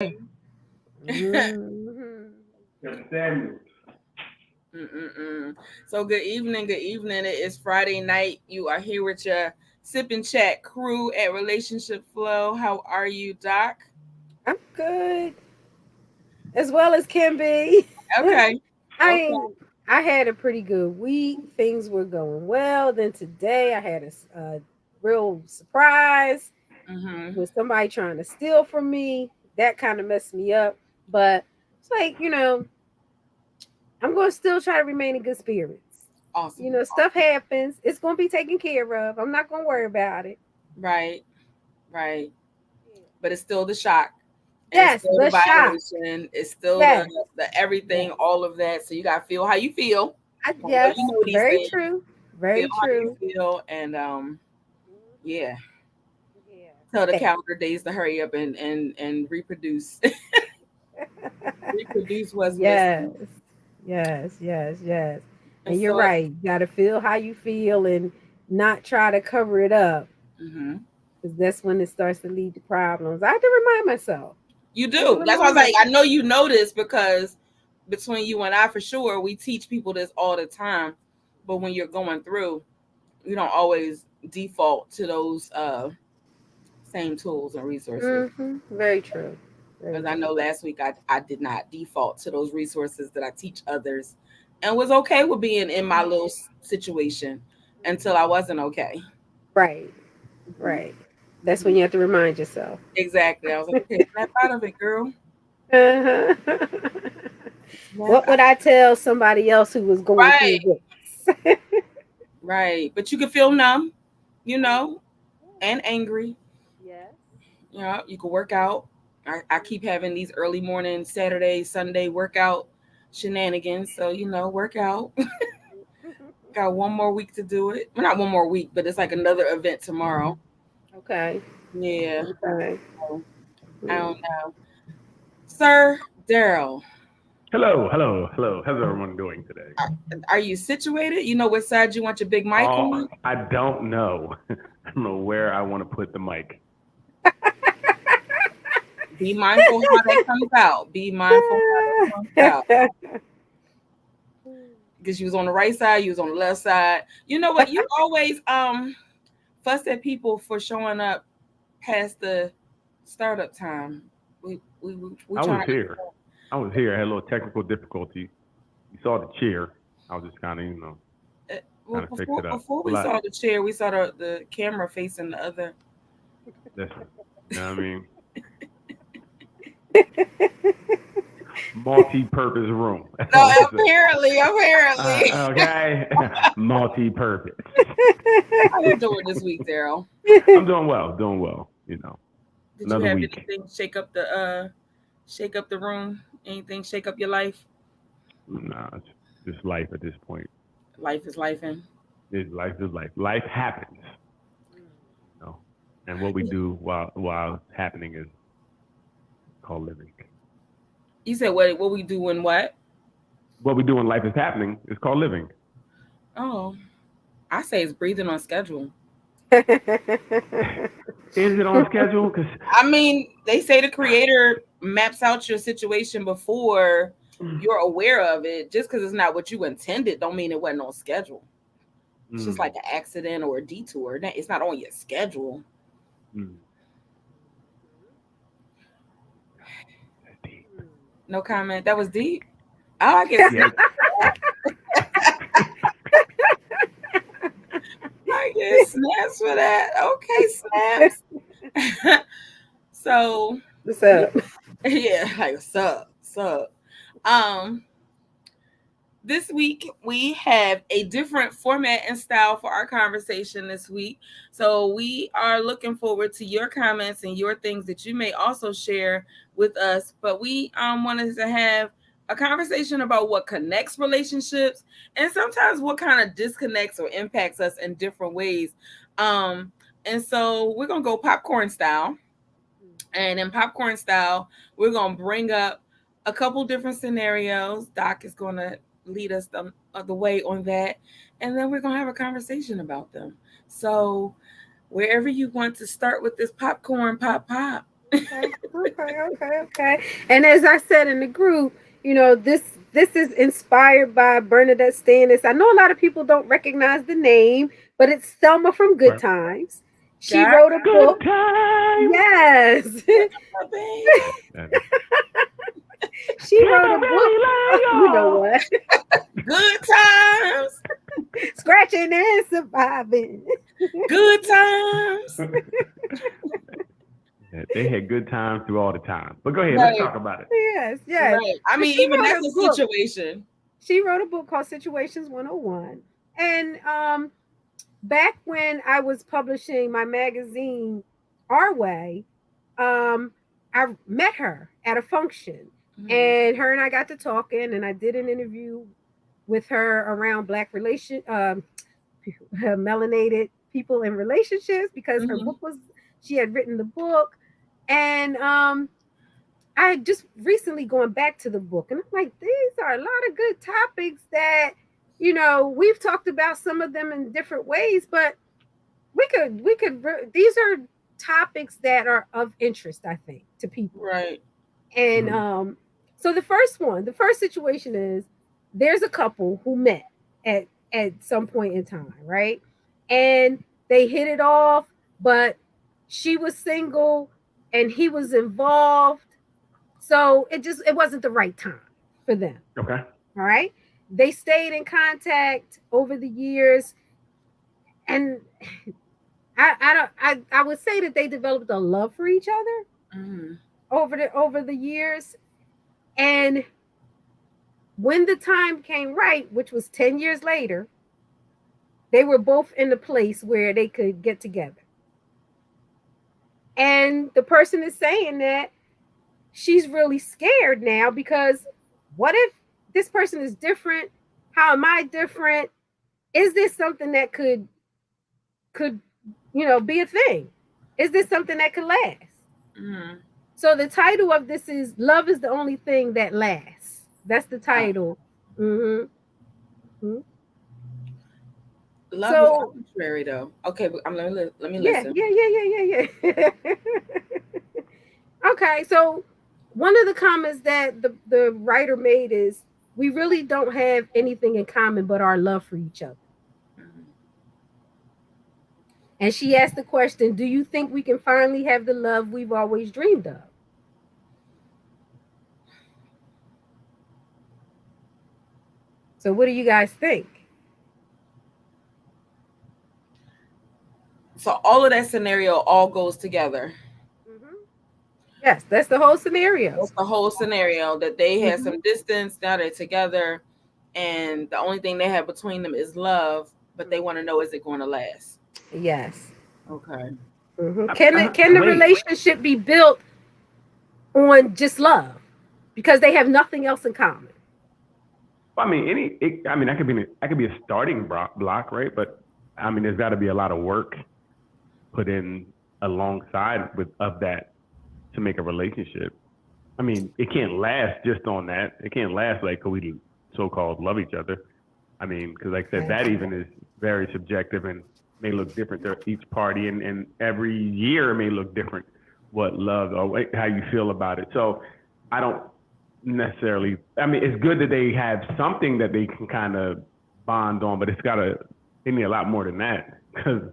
Mhm. So good evening, good evening. It is Friday night. You are here with your sip and chat crew at Relationship Flow. How are you, Doc? I'm good, as well as can be. Okay. I Okay. mean, I had a pretty good week. Things were going well. Then today I had a real surprise Mm-hmm. with somebody trying to steal from me. That kind of messed me up. But it's like, I'm going to still try to remain in good spirits. Awesome. Stuff happens. It's going to be taken care of. I'm not going to worry about it. Right. Right. But it's still the shock. And it's Yes, still the the shock. violation. It's still the Yes, the everything, yes. all of that. So you gotta feel how you feel. I know Yes, you know these very things. true. Feel Very how you true. feel, and yeah. Yeah. Tell the That. calendar days to hurry up and reproduce. Reproduce what's Yes. missing. Yes, yes, yes. And And you're so, right. You got to feel how you feel and not try to cover it up mhm. because that's when it starts to lead to problems. I have to remind myself. You I have to do. That's why I remind was like, I myself. know you know this because between you and I, for sure, we teach people this all the time. But when you're going through, you don't always default to those same tools and resources. Very true. Very Because I true. know last week I did not default to those resources that I teach others and was okay with being in my little situation until I wasn't okay. Right. Mhm. Right. That's when Mhm. you have to remind yourself. Exactly. I was like, okay, snap out of it, girl. Uh-huh. Snap What out. would I tell somebody else who was going Right, through this? right. But you can feel numb, you know, and angry. Yes. You know, you can work out. I keep having these early morning Saturday, Sunday workout shenanigans. So, work out. Got one more week to do it. Well, not one more week, but it's like another event tomorrow. Okay. Yeah. Okay. So, I Hmm. don't know. Sir Daryl, Hello. How's everyone doing today? are you situated? You know what side you want your big mic Oh, on? I don't know. I don't know where I want to put the mic. Be mindful how that comes out. Be mindful how that comes out. Because you was on the right side, you was on the left side. You know what? You always fuss at people for showing up past the startup time. We I was trying to. here. I was here. I had a little technical difficulty. You saw the chair. I was just kind of, Well, trying to fix before it up. before we But saw the chair, we saw the camera facing the other. listen, you know what I mean? Multi-purpose room. That's No, all I'm saying. apparently. Okay, multi-purpose. How you doing this week, Daryl? I'm doing well. Doing well. Did you Another have week. anything shake up the room? Anything shake up your life? Nah, it's just life at this point. Life is life in. Life is life. Life happens. You know, and what we do while it's happening is called living. You said what we do and what? What we do when life is happening is called living. Oh, I say it's breathing on schedule. Is it on schedule? Because I mean, they say the creator maps out your situation before you're aware of it. Just because it's not what you intended, don't mean it wasn't on schedule. It's just like mm, an accident or a detour. It's not on your schedule. mm, that's deep. No comment. That was deep. Oh, I get Yeah. I get snaps for that. Okay, snaps. So What's yeah, up? yeah, like sup. Um, this week we have a different format and style for our conversation this week. So we are looking forward to your comments and your things that you may also share with us. But we wanted to have a conversation about what connects relationships and sometimes what kind of disconnects or impacts us in different ways. Um, and so we're gonna go popcorn style. And in popcorn style, we're going to bring up a couple different scenarios. Doc is going to lead us the way on that. And then we're going to have a conversation about them. So, wherever you want to start with this popcorn, pop. Okay. And as I said in the group, this is inspired by Bernadette Stannis. I know a lot of people don't recognize the name, but it's Selma from Good Right. Times. She Got wrote a Good book. time. Yes. my baby. That- She Can wrote I a book. really love You know y'all? what? Good times. Scratching and surviving. Good times. They had good times through all the time. But go ahead, let's Right. talk about it. Yes, yes. Right. I So mean, she even wrote that's a a book. situation. She wrote a book called Situations 101. And back when I was publishing my magazine, Our Way, I met her at a function. And her and I got to talking, and I did an interview with her around Black melanated people in relationships because her book was, she had written the book. And I had just recently gone back to the book, and I'm like, these are a lot of good topics that, we've talked about some of them in different ways, but these are topics that are of interest, I think, to people. Right. And so the first situation is there's a couple who met at some point in time, right? And they hit it off, but she was single and he was involved. So it wasn't the right time for them. Okay. All right. They stayed in contact over the years, and I would say that they developed a love for each other over the years. And when the time came right, which was 10 years later, they were both in a place where they could get together. And the person is saying that she's really scared now because what if this person is different? How am I different? Is this something that could be a thing? Is this something that could last? So the title of this is Love is the Only Thing That Lasts. That's the title. Love is arbitrary, though. Okay, but let me listen. Yeah. Okay, so one of the comments that the writer made is, we really don't have anything in common but our love for each other. And she asked the question, do you think we can finally have the love we've always dreamed of? So what do you guys think? So all of that scenario all goes together. Yes, that's the whole scenario. That's the whole scenario, that they had some distance, now they're together, and the only thing they have between them is love, but they want to know, is it going to last? Yes. Okay. Can the relationship be built on just love because they have nothing else in common? Well, I mean, that could be a starting block, right? But I mean, there's got to be a lot of work put in alongside of that to make a relationship. I mean, it can't last just on that. It can't last like we so-called love each other. I mean, because like I said, that even is very subjective and may look different to each party, and every year may look different what love or how you feel about it. So I don't necessarily, I mean, it's good that they have something that they can kind of bond on, but they need a lot more than that, because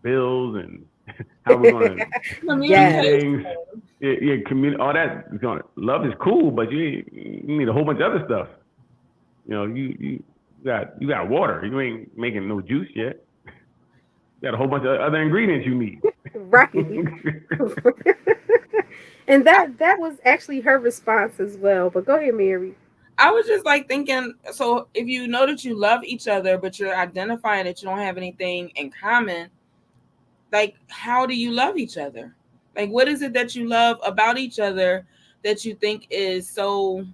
bills and how we're going to do things. All that. Love is cool, but you need a whole bunch of other stuff. You got water. You ain't making no juice yet. You got a whole bunch of other ingredients you need. Right. And that was actually her response as well. But go ahead, Mary. I was just like thinking, so if you know that you love each other, but you're identifying that you don't have anything in common, like, how do you love each other? Like, what is it that you love about each other that you think is so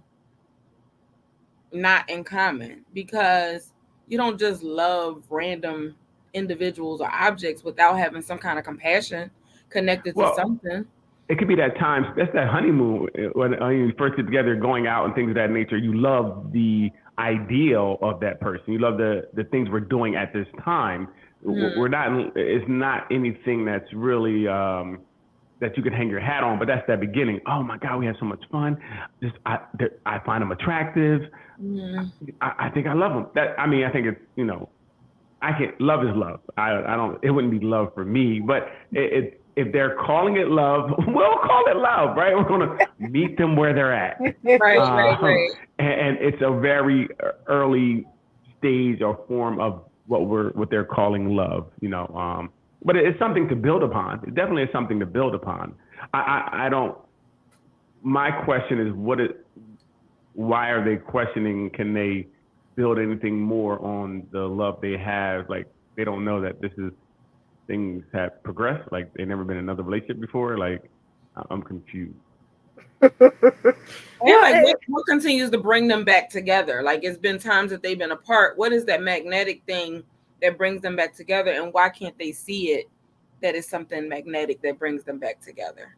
not in common? Because you don't just love random individuals or objects without having some kind of compassion connected to something. It could be that time, that's that honeymoon, when you first get together, going out and things of that nature. You love the ideal of that person. You love the things we're doing at this time. We're not, it's not anything that's really, that you can hang your hat on, but that's that beginning. Oh my God, we had so much fun. I find them attractive. I think I love them. I think it's, love is love. I don't, it wouldn't be love for me, but if they're calling it love, we'll call it love, right? We're going to meet them where they're at. Right. And it's a very early stage or form of what they're calling love, but it's something to build upon. It definitely is something to build upon. My question is, why are they questioning? Can they build anything more on the love they have? Like, they don't know that things have progressed. Like, they've never been in another relationship before. Like, I'm confused. What continues to bring them back together? Like, it's been times that they've been apart. What is that magnetic thing that brings them back together, and why can't they see it that it's something magnetic that brings them back together?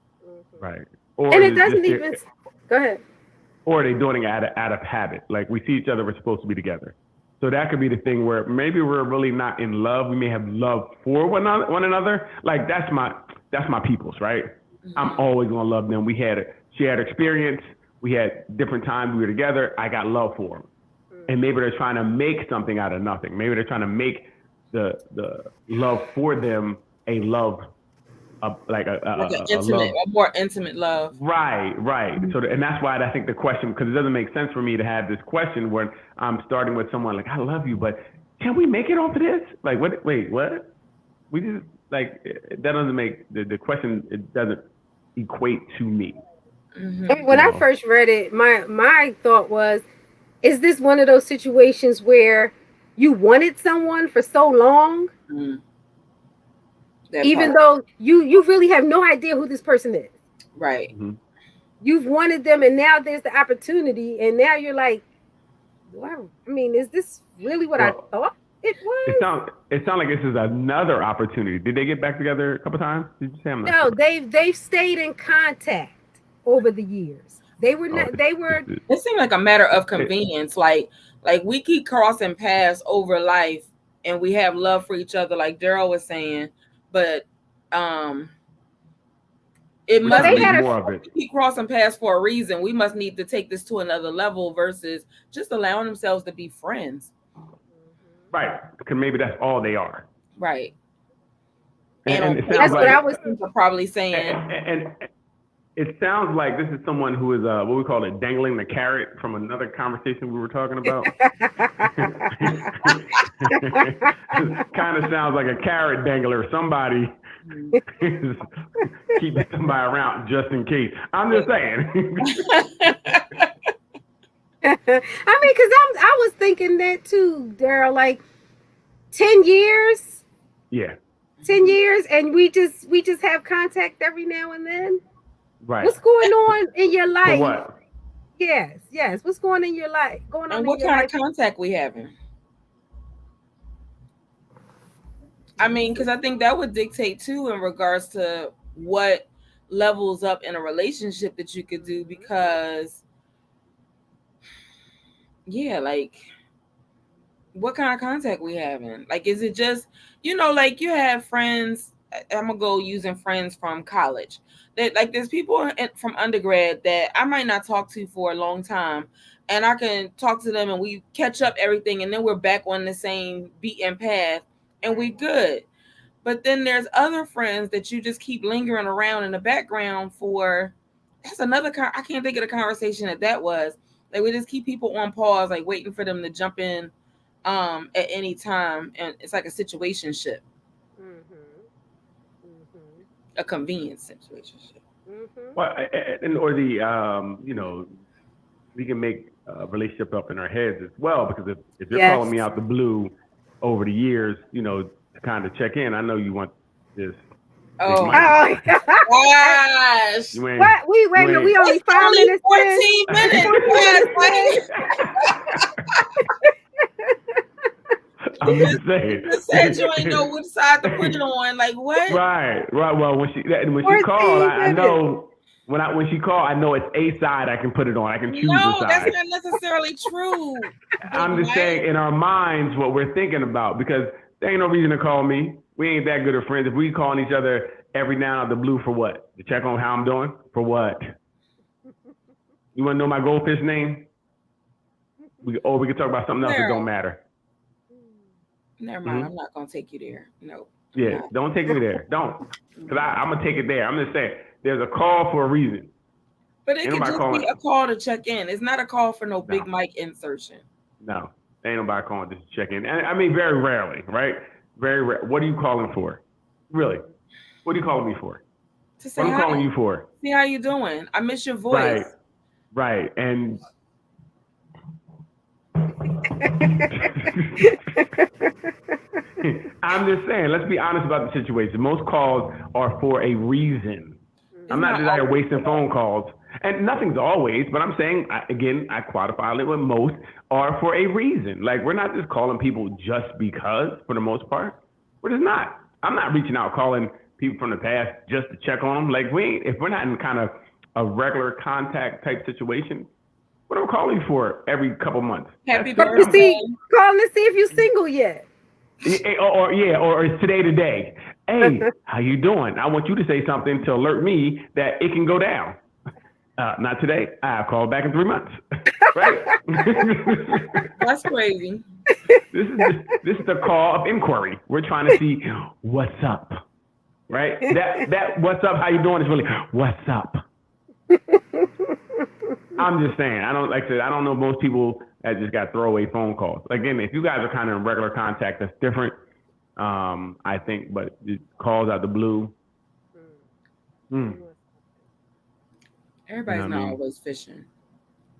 Right. And it doesn't even go ahead. Or are they doing it out of habit? Like, we see each other, we're supposed to be together. So that could be the thing where maybe we're really not in love. We may have love for one another. Like, that's my peoples, right? I'm always gonna love them. We had shared experience. We had different times we were together. I got love for them. And maybe they're trying to make something out of nothing. Maybe they're trying to make the love for them a love, a more intimate love. Right. So, and that's why I think the question, because it doesn't make sense for me to have this question when I'm starting with someone like, I love you, but can we make it off of this? Like, what? Wait, what? We just, like, that doesn't make the question. It doesn't equate to me. When I first read it, my thought was, is this one of those situations where you wanted someone for so long, even though you really have no idea who this person is? Right. You've wanted them, and now there's the opportunity, and now you're like, wow, is this really what I thought it was? It sounds like this is another opportunity. Did they get back together a couple times? Did you say? No, they've stayed in contact over the years. They were not. They were. It seemed like a matter of convenience. Like we keep crossing paths over life, and we have love for each other, like Daryl was saying. But it must be more of it. We keep crossing paths for a reason. We must need to take this to another level versus just allowing themselves to be friends. Right, because maybe that's all they are. Right. And that's what I was probably saying. And it sounds like this is someone who is what we call it, dangling the carrot from another conversation we were talking about. Kind of sounds like a carrot dangler. Somebody is keeping somebody around just in case. I'm just saying. Because I was thinking that too, Daryl. Like 10 years. Yeah. 10 years, and we just have contact every now and then. Right. What's going on in your life? For what? Yes. What's going on in your life? And what kind of contact we having? Because I think that would dictate too in regards to what levels up in a relationship that you could do. Because, like, what kind of contact we having? Like, is it just, like you have friends? I'm gonna go using friends from college. That, like, there's people from undergrad that I might not talk to for a long time, and I can talk to them and we catch up everything, and then we're back on the same beaten path and we good. But then there's other friends that you just keep lingering around in the background for. That's another. I can't think of the conversation that was. Like, we just keep people on pause, like waiting for them to jump in at any time, and it's like a situationship. A convenience situation. Well, or the we can make a relationship up in our heads as well, because if you're calling me out the blue over the years, to kind of check in, I know you want this. Oh gosh! What? We only 5 minutes. 14 minutes. I'm just saying. You said you ain't know which side to put it on. Like, what? Right. Well, when she called, I know when she called, I know it's a side I can put it on. I can choose the side. No, that's not necessarily true. I'm just saying, in our minds, what we're thinking about, because there ain't no reason to call me. We ain't that good of friends. If we calling each other every now and out the blue for what? To check on how I'm doing? For what? You want to know my goldfish name? We can talk about something else that don't matter. Never mind. I'm not gonna take you there. No. Yeah, don't take me there. Don't, because I'm gonna take it there. I'm just saying, there's a call for a reason. But it could just be a call to check in. It's not a call for no big mic insertion. No, ain't nobody calling just to check in. And I mean, very rarely, right? Very rare. What are you calling for? Really? What are you calling me for? To say what I'm calling you for? See how you doing. I miss your voice. Right. And I'm just saying, let's be honest about the situation. Most calls are for a reason. I'm not just out here wasting phone calls. And nothing's always, but I'm saying, again, I qualify it with most are for a reason. Like, we're not just calling people just because, for the most part. We're just not. I'm not reaching out calling people from the past just to check on them. Like, if we're not in kind of a regular contact type situation, what am I calling you for every couple months? Happy birthday. Calling to see if you're single yet. Or it's today. Hey, how you doing? I want you to say something to alert me that it can go down. Not today. I'll call back in 3 months. Right? That's crazy. This is the call of inquiry. We're trying to see what's up. Right? That what's up, how you doing is really what's up. I'm just saying, I don't know most people that just got throwaway phone calls. Again, if you guys are kind of in regular contact, that's different. I think, but it calls out the blue. Everybody's not always fishing.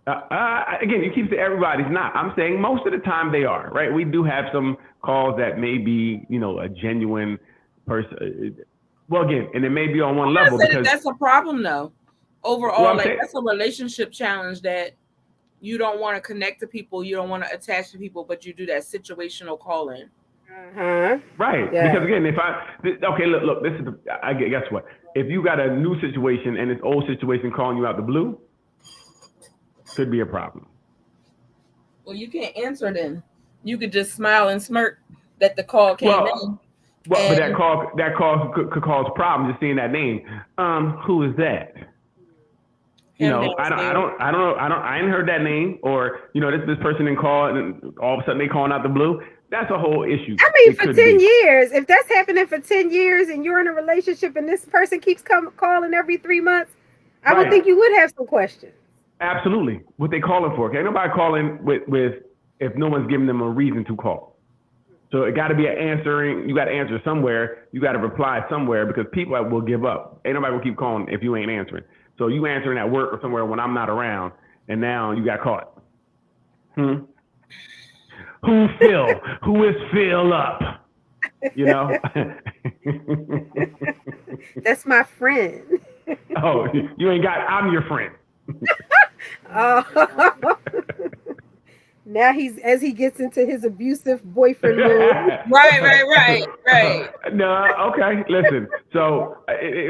Again, you keep saying everybody's not. I'm saying most of the time they are, right? We do have some calls that may be, a genuine person. Well, again, and it may be on one level. Because that's a problem, though. Overall, that's a relationship challenge that you don't want to connect to people, you don't want to attach to people, but you do that situational calling. Right. Yeah. Because again, look, this is guess what? If you got a new situation and this old situation calling you out the blue, could be a problem. Well, you can't answer then. You could just smile and smirk that the call came in. Well, but that call could cause problems just seeing that name. Who is that? I ain't heard that name, or this person didn't call and all of a sudden they calling out the blue. That's a whole issue. I mean, for 10 years, if that's happening for 10 years and you're in a relationship and this person keeps calling every 3 months, I would think you would have some questions. Absolutely. What they calling for? Okay, nobody calling with if no one's giving them a reason to call. So it got to be answering. You got to answer somewhere. You got to reply somewhere, because people will give up. Ain't nobody will keep calling if you ain't answering. So you answering at work or somewhere when I'm not around, and now you got caught. Who Phil? Who is Phil up? That's my friend. Oh, you ain't got. I'm your friend. Oh. Now as he gets into his abusive boyfriend mode. Right. No, okay. Listen. So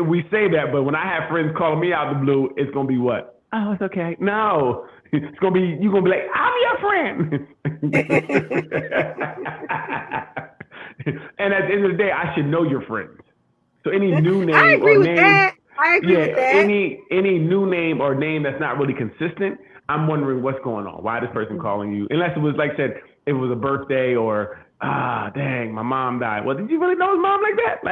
we say that, but when I have friends calling me out the blue, it's gonna be what? Oh, it's okay. No, it's gonna be you're gonna be like, I'm your friend. And at the end of the day, I should know your friends. So any new name I agree with that. Any new name or name that's not really consistent, I'm wondering what's going on. Why this person calling you? Unless it was like I said, it was a birthday or dang, my mom died. Well, did you really know his mom like that?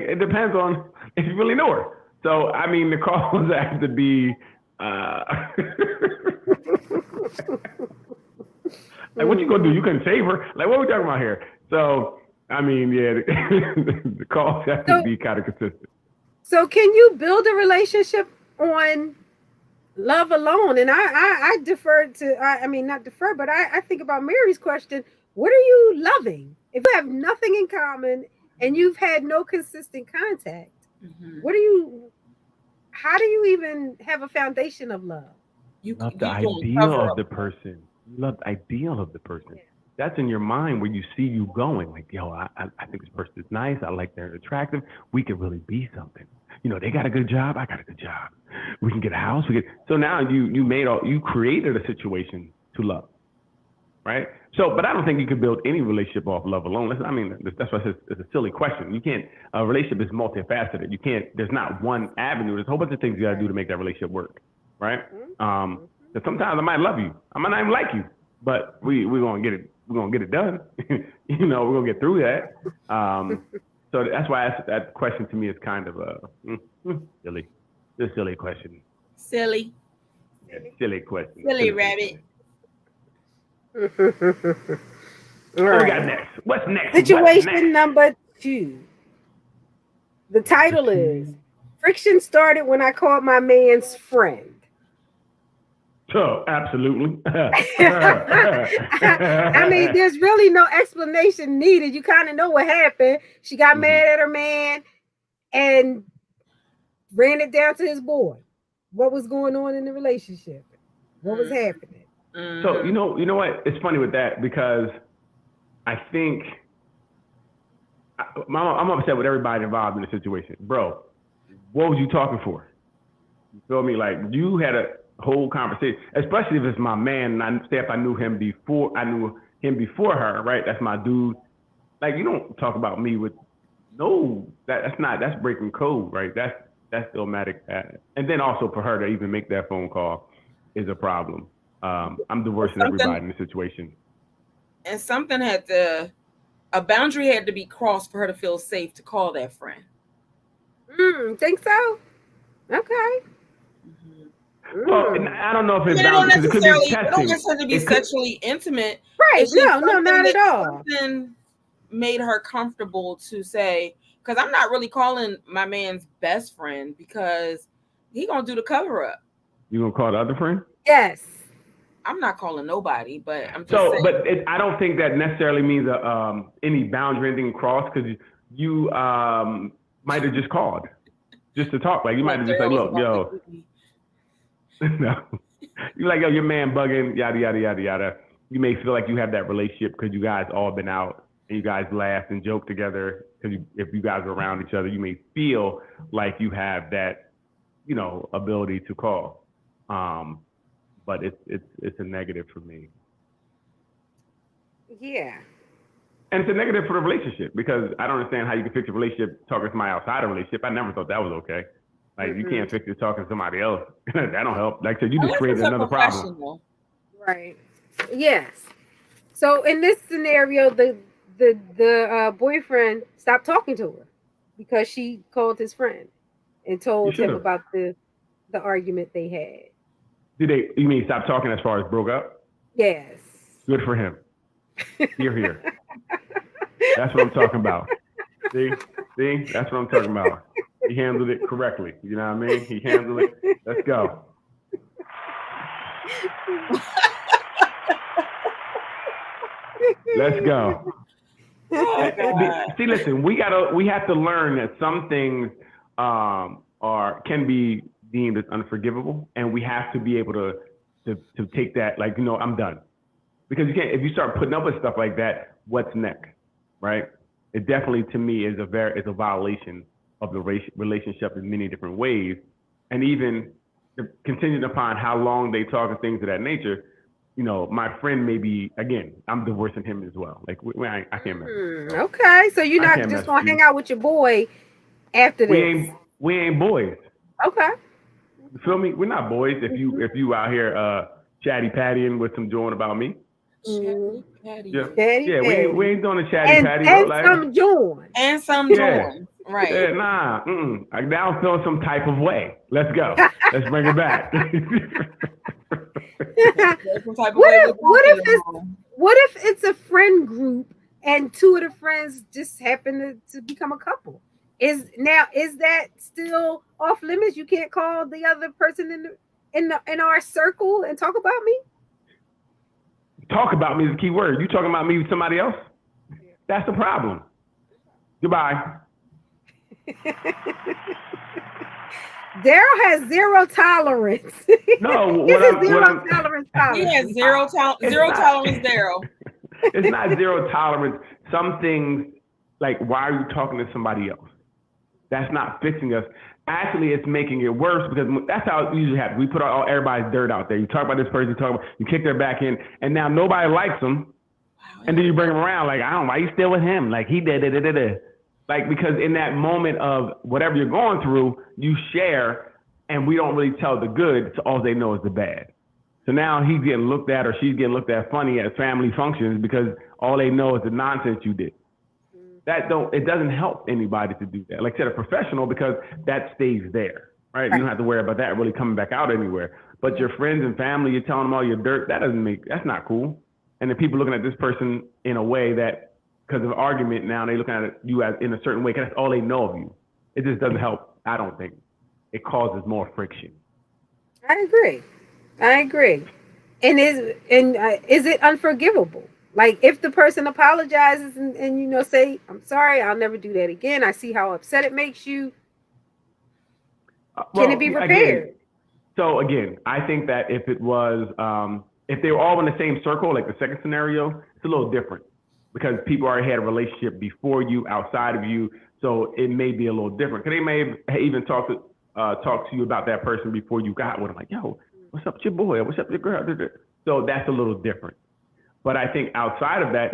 It depends on if you really know her. So I mean, the calls have to be like, what you gonna do? You couldn't save her. Like, what are we talking about here? So I mean, yeah, the calls have to be kind of consistent. So can you build a relationship on love alone? And I defer to, not defer, but I think about Mary's question. What are you loving? If you have nothing in common and you've had no consistent contact, how do you even have a foundation of love? You love the ideal of the person. You love the ideal of the person. Yeah. That's in your mind where you see you going. Like, yo, I think this person is nice. I like they're attractive. We could really be something. They got a good job. I got a good job. We can get a house. So now you created a situation to love. right? So, but I don't think you can build any relationship off love alone. I mean, that's why it's a silly question. You can't. A relationship is multifaceted. You can't. There's not one avenue. There's a whole bunch of things you got to do to make that relationship work, right? Because sometimes I might love you, I might not even like you, but we're gonna get it. We're gonna get it done. You know, we're gonna get through that. So that's why that question to me is kind of silly. It's a silly question. Silly. Yeah, silly question. Silly rabbit. All What we got next? What's next? Situation number 2. The title is Friction Started When I Called My Man's Friend. Oh, absolutely. I mean, there's really no explanation needed. You kind of know what happened. She got mad at her man and ran it down to his boy. What was going on in the relationship? What was happening? So you know what? It's funny with that because I think I'm upset with everybody involved in the situation, bro. What was you talking for? You feel me? Like you had a whole conversation, especially if it's my man. And if I knew him before her, right? That's my dude. Like you don't talk about me with that's breaking code, right? That's automatic. And then also for her to even make that phone call is a problem. I'm divorcing everybody in the situation. And a boundary had to be crossed for her to feel safe to call that friend. Think so? Okay. Well, I don't know if it's boundary because it could be testing. It don't necessarily be sexually intimate. Right. No, not at all. Something made her comfortable to say, because I'm not really calling my man's best friend because he gonna do the cover up. You gonna call the other friend? Yes. I'm not calling nobody, but I'm just saying. But I don't think that necessarily means any boundary, anything crossed, because you might have just called just to talk. Like you might have just like, look, yo, no, you like, yo, your man bugging, yada yada yada yada. You may feel like you have that relationship because you guys all been out and you guys laughed and joked together. Because if you guys are around each other, you may feel like you have that, ability to call. But it's a negative for me. Yeah. And it's a negative for the relationship because I don't understand how you can fix a relationship talking to somebody outside a relationship. I never thought that was okay. Like you can't fix it talking to somebody else. That don't help. Like I said, you just created another problem. Right. Yes. So in this scenario, the boyfriend stopped talking to her because she called his friend and told him about the argument they had. You mean stop talking as far as broke up? Yes. Good for him. Here. That's what I'm talking about. See, that's what I'm talking about. He handled it correctly. You know what I mean? He handled it. Let's go. Let's go. See, listen, we have to learn that some things can be deemed as unforgivable, and we have to be able to take that, like, I'm done. Because you can't, if you start putting up with stuff like that, what's next, right? It definitely, to me, is a violation of the relationship in many different ways, and even contingent upon how long they talk and things of that nature. My friend may be, again, I'm divorcing him as well. Like, I can't mess. Okay, so you're not just gonna hang out with your boy after this. We ain't boys. Okay. You feel me? We're not boys. If you out here chatty pattying with some joint about me. Chatty patty. Yeah. We ain't doing a chatty patty. And some joint. And some joint. Right. Yeah, nah. I'm now feeling some type of way. Let's go. Let's bring it back. What if it's a friend group and two of the friends just happen to become a couple? Is that still off limits? You can't call the other person in our circle and talk about me? Talk about me is the key word. You talking about me with somebody else? That's the problem. Goodbye. Daryl has zero tolerance. No, He has zero tolerance. He has zero tolerance, Daryl. It's not zero tolerance. Some things, like, why are you talking to somebody else? That's not fixing us. actually it's making it worse because that's how it usually happens. We put all everybody's dirt out there. You talk about this person, you kick their back in, and now nobody likes them. Wow, And then you bring them around like, I don't know, why you still with him? Like he did it. Like because in that moment of whatever you're going through, you share, and we don't really tell the good. So all they know is the bad. So now he's getting looked at or she's getting looked at funny at family functions because all they know is the nonsense you did. It doesn't help anybody to do that. Like I said, a professional, because that stays there, right? You don't have to worry about that really coming back out anywhere. But your friends and family, you're telling them all your dirt. That's not cool. And then people looking at this person in a way that, because of argument now, they looking at you as in a certain way because that's all they know of you. It just doesn't help. I don't think it causes more friction. I agree. And is it unforgivable? Like if the person apologizes and say, I'm sorry, I'll never do that again. I see how upset it makes you. Can it be repaired? Again, I think that if it was, if they were all in the same circle, like the second scenario, it's a little different because people already had a relationship before you, outside of you. So it may be a little different. Because they may have even talk to you about that person before you got with them. Like, yo, what's up with your boy? What's up with your girl? So that's a little different. But I think outside of that,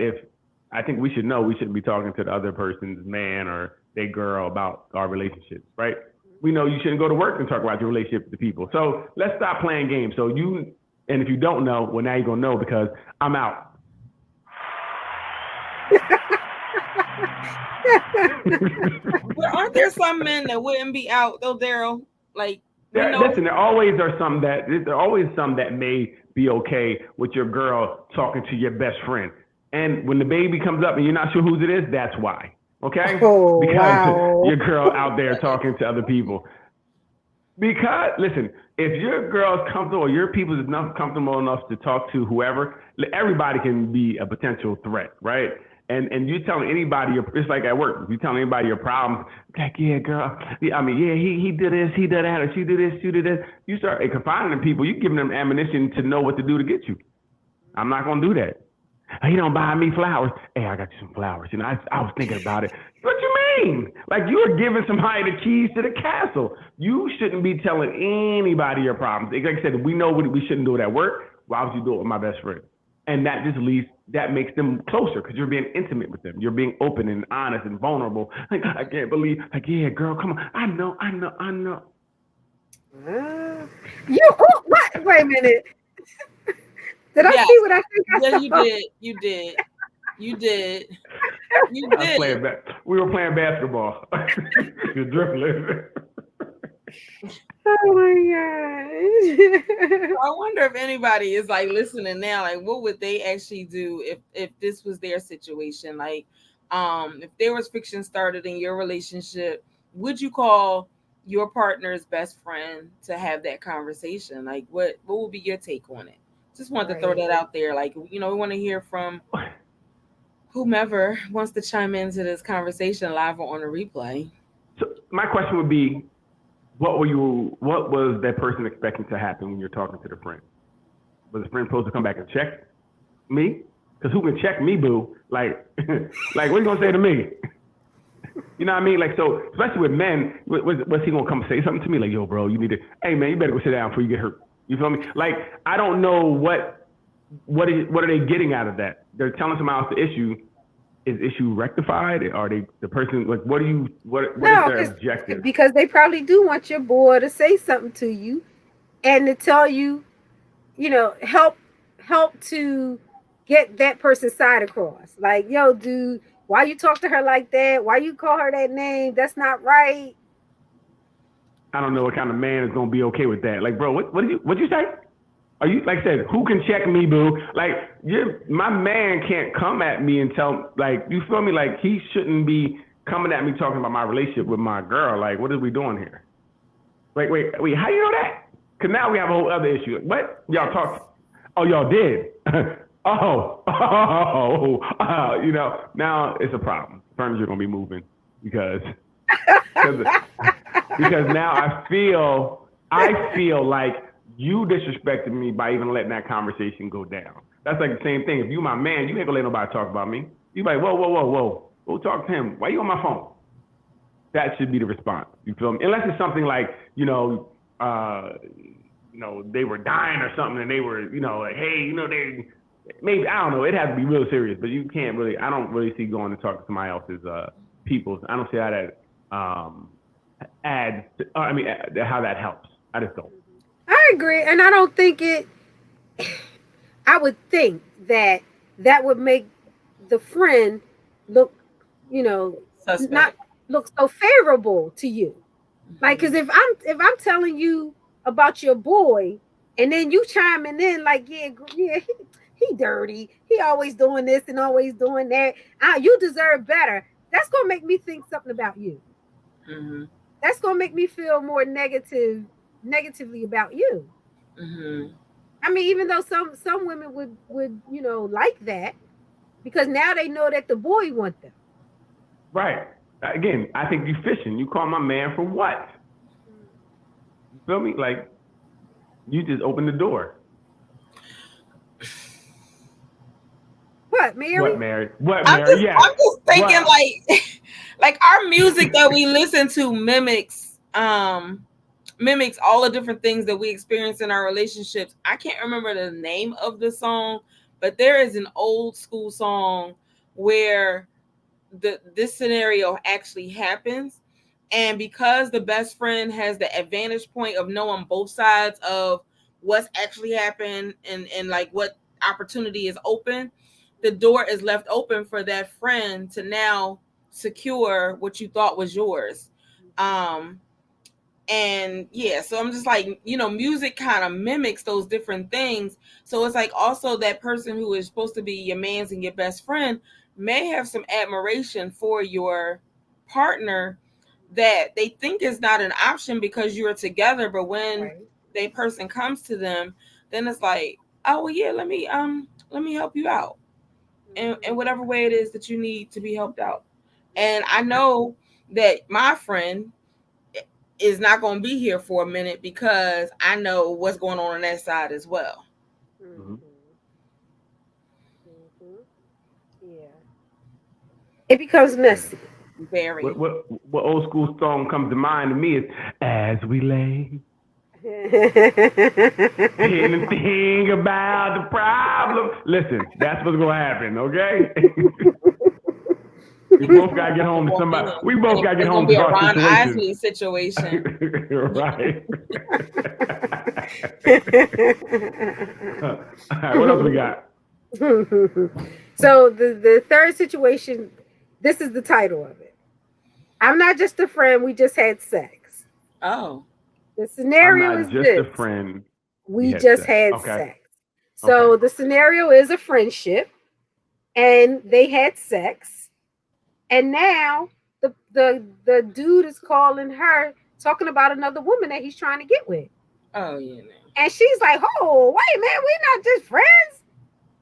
I think we should know we shouldn't be talking to the other person's man or their girl about our relationships, right? We know you shouldn't go to work and talk about your relationship to people. So let's stop playing games. And if you don't know, well, now you're going to know because I'm out. But aren't there some men that wouldn't be out though, Daryl? Like, listen, there always some that may be okay with your girl talking to your best friend. And when the baby comes up and you're not sure whose it is, that's why. Okay? Because your girl out there talking to other people. Because, listen, if your girl's comfortable or your people is comfortable enough to talk to whoever, everybody can be a potential threat, right? And you telling anybody, it's like at work, you telling anybody your problems, like, yeah, girl, he did this, he did that, or she did this, she did this. You start confining people, you giving them ammunition to know what to do to get you. I'm not going to do that. He don't buy me flowers. Hey, I got you some flowers. I was thinking about it. What you mean? Like you are giving somebody the keys to the castle. You shouldn't be telling anybody your problems. Like I said, we know we shouldn't do it at work. Why would you do it with my best friend? And that makes them closer because you're being intimate with them. You're being open and honest and vulnerable. Like, I can't believe, like, yeah, girl, come on. I know. What? Wait a minute. Did I see what I think I saw? Yeah, you did. We were playing basketball. You're dribbling. Oh my gosh. I wonder if anybody is like listening now, like what would they actually do if this was their situation? Like if there was friction started in your relationship, would you call your partner's best friend to have that conversation? Like what would be your take on it? Just wanted to throw that out there. Like, we want to hear from whomever wants to chime into this conversation live or on a replay. So my question would be, what was that person expecting to happen when you're talking to the friend? Was the friend supposed to come back and check me? Because who can check me, boo? Like what are you going to say to me? You know what I mean? Like, so, especially with men, what's he going to come say something to me? Like, yo, bro, hey, man, you better go sit down before you get hurt. You feel me? Like, I don't know what are they getting out of that? They're telling somebody else the issue. Is issue rectified? Are they the person? Like, what is their objective? Because they probably do want your boy to say something to you, and to tell you, help to get that person's side across. Like, yo, dude, why you talk to her like that? Why you call her that name? That's not right. I don't know what kind of man is gonna be okay with that. Like, bro, what'd you say? Are you, like I said, who can check me, boo? Like, my man can't come at me and tell, like, you feel me? Like, he shouldn't be coming at me talking about my relationship with my girl. Like, what are we doing here? Wait, how you know that? Because now we have a whole other issue. What? Y'all talk? Oh, y'all did? Now it's a problem. Firms are going to be moving because now I feel like you disrespected me by even letting that conversation go down. That's like the same thing. If you my man, you ain't gonna let nobody talk about me. You like, whoa. Go talk to him. Why you on my phone? That should be the response. You feel me? Unless it's something like, they were dying or something, and they were, like, hey, they maybe, I don't know. It has to be real serious, but you can't really. I don't really see going to talk to somebody else's people's. I don't see how that adds. How that helps. I just don't. I agree, and I don't think it. I would think that would make the friend look, Suspect. not look so favorable to you. Like, because if I'm telling you about your boy, and then you chiming in like, yeah, he dirty, he always doing this and always doing that. You deserve better. That's gonna make me think something about you. Mm-hmm. That's gonna make me feel more negatively about you. Mm-hmm. I mean, even though some women would like that, because now they know that the boy want them. Right. Again, I think you fishing. You call my man for what? You feel me? Like, you just open the door. What, Mary? What, Mary? I'm just thinking like our music that we listen to mimics all the different things that we experience in our relationships. I can't remember the name of the song, but there is an old school song where this scenario actually happens, and because the best friend has the advantage point of knowing both sides of what's actually happened and like what opportunity is open, the door is left open for that friend to now secure what you thought was yours. And yeah, so I'm just like, music kind of mimics those different things. So it's like also that person who is supposed to be your man's and your best friend may have some admiration for your partner that they think is not an option because you're together. But when that person comes to them, then it's like, oh well, yeah, let me help you out in whatever way it is that you need to be helped out. And I know that my friend is not going to be here for a minute because I know what's going on that side as well. Mm-hmm. Mm-hmm. Yeah. It becomes messy. Very. What old school song comes to mind to me is "As We Lay." Anything about the problem? Listen, that's what's gonna happen. Okay. We both gotta get home to somebody. We both gotta get home to our Ron situation. Isley situation. Right. All right, what else we got? So the third situation, this is the title of it. I'm not just a friend, we just had sex. Oh. The scenario I'm not is just this. a friend. We just had sex. So the scenario is a friendship, and they had sex, and now the dude is calling her, talking about another woman that he's trying to get with. Oh yeah. And she's like, "Oh, wait, man, we're not just friends.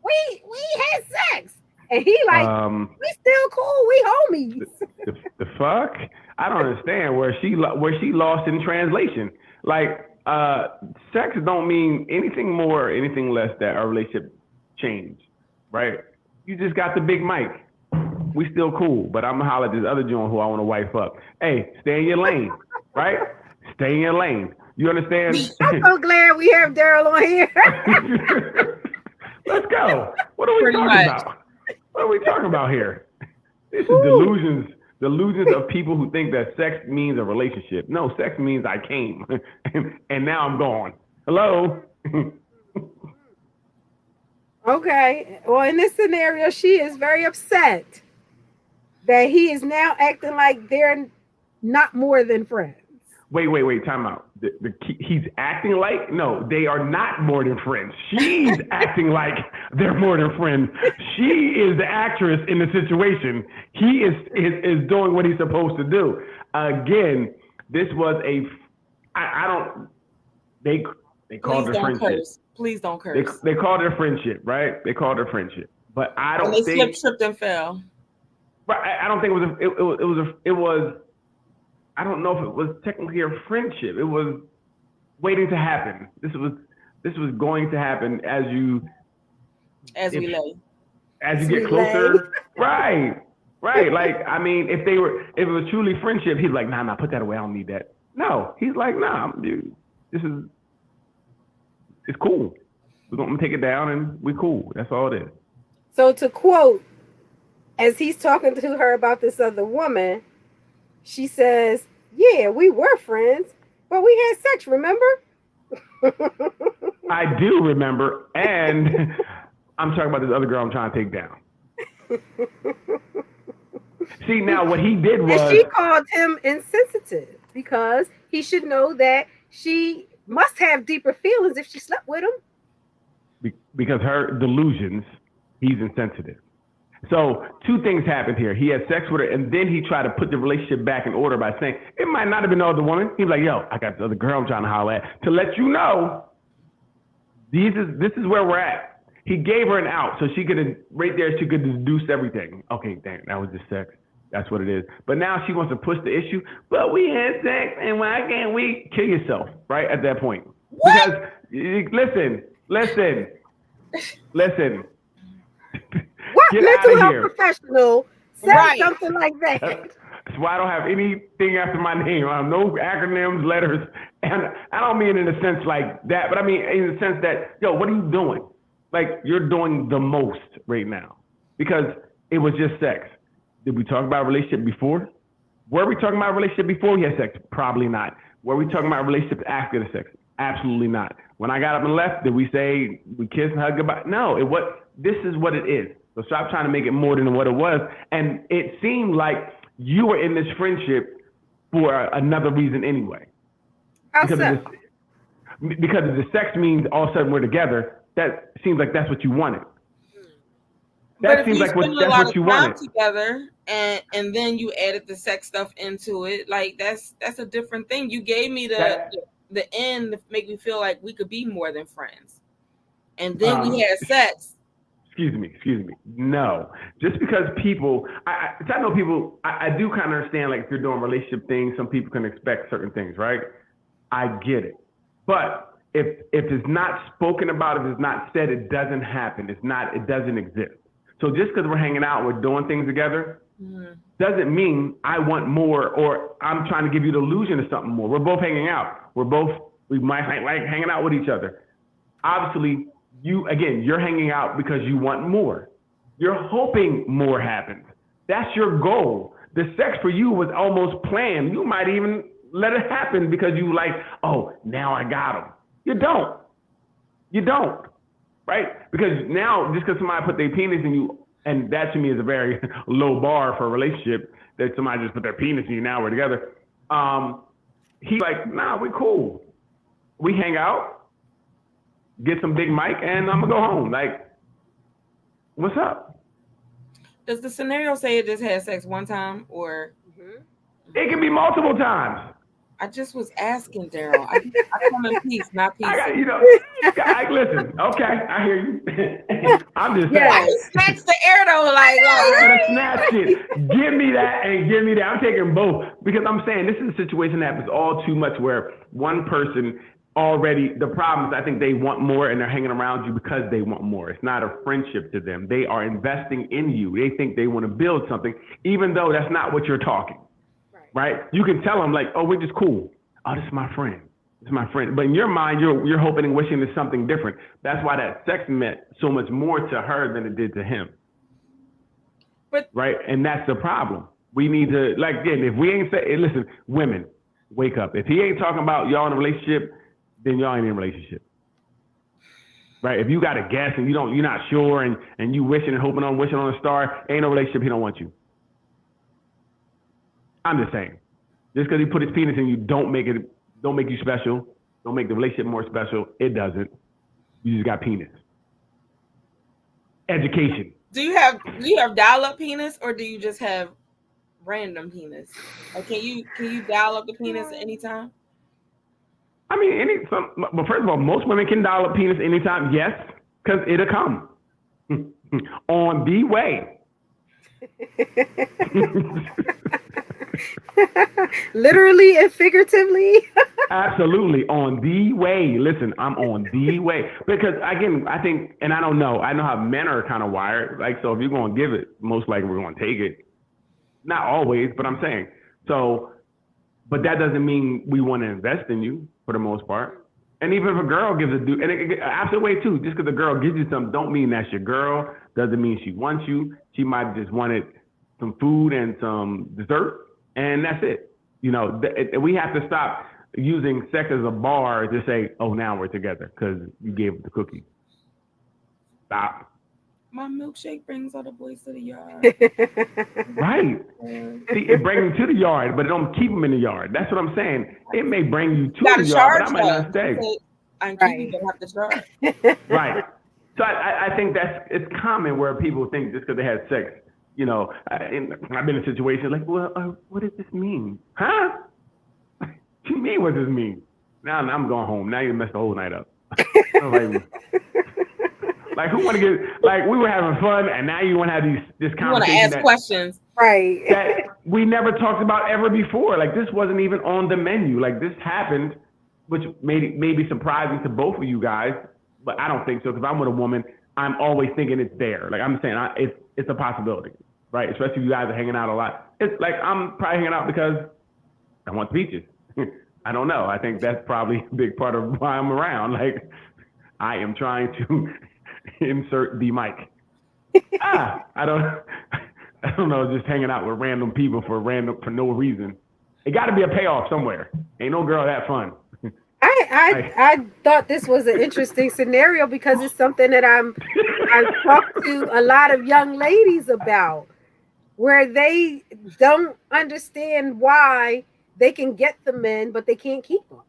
We had sex." And he like, "We still cool. We homies." The fuck? I don't understand where she lost in translation. Like, sex don't mean anything more, anything less that our relationship changed, right? You just got the big mic. We still cool, but I'm gonna holler at this other joint who I want to wife up. Hey, stay in your lane, right? Stay in your lane. You understand? I'm so glad we have Daryl on here. Let's go. What are we talking about? What are we talking about here? This is delusions of people who think that sex means a relationship. No, sex means I came and now I'm gone. Hello? Okay. Well, in this scenario, she is very upset that he is now acting like they're not more than friends. Wait, time out. He's acting like, no, they are not more than friends. She's acting like they're more than friends. She is the actress in the situation. He is doing what he's supposed to do. Again, this was they called it a friendship. Curse. Please don't curse. They called it a friendship, right? They called it a friendship. But I don't think. They slipped, tripped, and fell. But I don't think it was. I don't know if it was technically a friendship. It was waiting to happen. This was going to happen as you get closer. Right. Right. Like, I mean, if it was truly friendship, he's like, nah, put that away. I don't need that. No, he's like, nah, dude, it's cool. We're gonna take it down and we're cool. That's all it is. So to quote, as he's talking to her about this other woman, she says, "Yeah, we were friends, but we had sex, remember?" I do remember, and I'm talking about this other girl I'm trying to take down. See, now what he did was... And she called him insensitive because he should know that she must have deeper feelings if she slept with him. Because her delusions, he's insensitive. So 2 things happened here. He had sex with her, and then he tried to put the relationship back in order by saying, it might not have been the other woman. He was like, yo, I got the other girl I'm trying to holler at. To let you know, this is where we're at. He gave her an out, so she could, right there, she could deduce everything. Okay, dang, that was just sex. That's what it is. But now she wants to push the issue. But we had sex, and why can't we? Kill yourself, right, at that point. What? Because, listen. What Get mental health here. professional says something like that? That's why I don't have anything after my name. I have no acronyms, letters. And I don't mean in a sense like that, but I mean in the sense that, yo, what are you doing? Like, you're doing the most right now because it was just sex. Did we talk about a relationship before? Were we talking about a relationship before we had sex? Probably not. Were we talking about a relationship after the sex? Absolutely not. When I got up and left, did we say we kissed and hugged goodbye? No, this is what it is. So stop trying to make it more than what it was. And it seemed like you were in this friendship for another reason anyway. Because if the sex means all of a sudden we're together, that seems like that's what you wanted. That seems like that's what you wanted. Together, and then you added the sex stuff into it. Like that's a different thing. You gave me the end to make me feel like we could be more than friends, and then we had sex. Excuse me. No, just because people, I know people, I do kind of understand, like, if you're doing relationship things, some people can expect certain things, right? I get it. But if it's not spoken about, if it's not said, it doesn't happen. It doesn't exist. So just because we're hanging out, we're doing things together, doesn't mean I want more or I'm trying to give you the illusion of something more. We're both hanging out. We might like hanging out with each other. Obviously, you're hanging out because you want more. You're hoping more happens. That's your goal. The sex for you was almost planned. You might even let it happen because you like, oh, now I got him. You don't, right? Because now, just because somebody put their penis in you, and that to me is a very low bar for a relationship, that somebody just put their penis in you, now we're together. He's like, nah, we cool. We hang out, get some Big Mike, and I'm gonna go home. Like, what's up? Does the scenario say it just had sex one time, or it can be multiple times? I just was asking, Daryl. I come in peace, not peace. Listen. Okay, I hear you. I'm just saying. I snatched the air though, like snatch it. Give me that and give me that. I'm taking both because I'm saying this is a situation that happens all too much where one person already, the problem is I think they want more and they're hanging around you because they want more. It's not a friendship to them. They are investing in you. They think they want to build something, even though that's not what you're talking. Right? You can tell them like, oh, we're just cool. Oh, this is my friend. This is my friend. But in your mind, you're hoping and wishing there's something different. That's why that sex meant so much more to her than it did to him. Right? And that's the problem. We need to, like, again, if we ain't say, listen, women, wake up. If he ain't talking about y'all in a relationship, then y'all ain't in a relationship. Right? If you got a guess and you're not sure and you wishing and hoping on, wishing on a star, ain't no relationship, he don't want you. I'm just saying, just because he put his penis in you, don't make you special. Don't make the relationship more special. It doesn't. You just got penis. Education. Do you have dial-up penis, or do you just have random penis? Like, can you dial up the penis at any time? I mean, but first of all, most women can dial up penis anytime. Yes, because it'll come on the way. Literally and figuratively. Absolutely, on the way. Listen, I'm on the way. Because again, I think, and I don't know, I know how men are kind of wired. Like, so if you're going to give it, most likely we're going to take it. Not always, but I'm saying so. But that doesn't mean we want to invest in you for the most part. And even if a girl gives a dude, and opposite way too, just because a girl gives you something, don't mean that's your girl. Doesn't mean she wants you. She might just wanted some food and some dessert, and that's it. You know, we have to stop using sex as a bar to say, "Oh, now we're together" because you gave the cookie. Stop. My milkshake brings all the boys to the yard. Right. See, it brings them to the yard, but it don't keep them in the yard. That's what I'm saying. It may bring you to the yard, but I might not stay. I'm keeping them have to charge. Right. So I think it's common where people think just because they had sex, you know, I've been in situations like, well, what does this mean? Huh? What do you mean, what does this mean? Now I'm going home. Now you messed the whole night up. Like, who want to get, like, we were having fun, and now you want to have this conversation. You want to ask questions. Right. That we never talked about ever before. Like, this wasn't even on the menu. Like, this happened, which may be surprising to both of you guys, but I don't think so, because I'm with a woman, I'm always thinking it's there. Like, I'm saying it's a possibility, right? Especially if you guys are hanging out a lot. It's like, I'm probably hanging out because I want peaches. I don't know. I think that's probably a big part of why I'm around. Like, I am trying to insert the mic. I don't know, just hanging out with random people for no reason. It got to be a payoff somewhere. Ain't no girl that fun. I thought this was an interesting scenario because it's something that I've talked to a lot of young ladies about, where they don't understand why they can get the men but they can't keep them.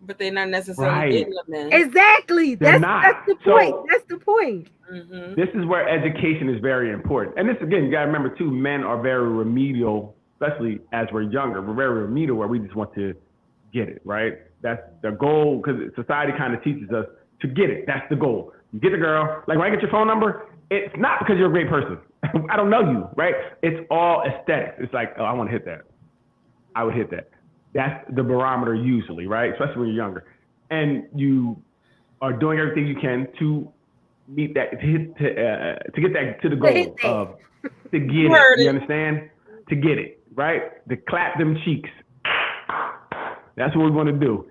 But they're not necessarily getting the men. Exactly. That's the point. So, that's the point. Mm-hmm. This is where education is very important. And this, again, you got to remember, too, men are very remedial, especially as we're younger. We're very remedial where we just want to get it, right? That's the goal, because society kind of teaches us to get it. That's the goal. You get the girl. Like, when I get your phone number, it's not because you're a great person. I don't know you, right? It's all aesthetics. It's like, oh, I want to hit that. I would hit that. That's the barometer usually, right? Especially when you're younger. And you are doing everything you can to meet that, to get that to the goal of, to get it. You understand? To get it, right? To clap them cheeks. That's what we want to do.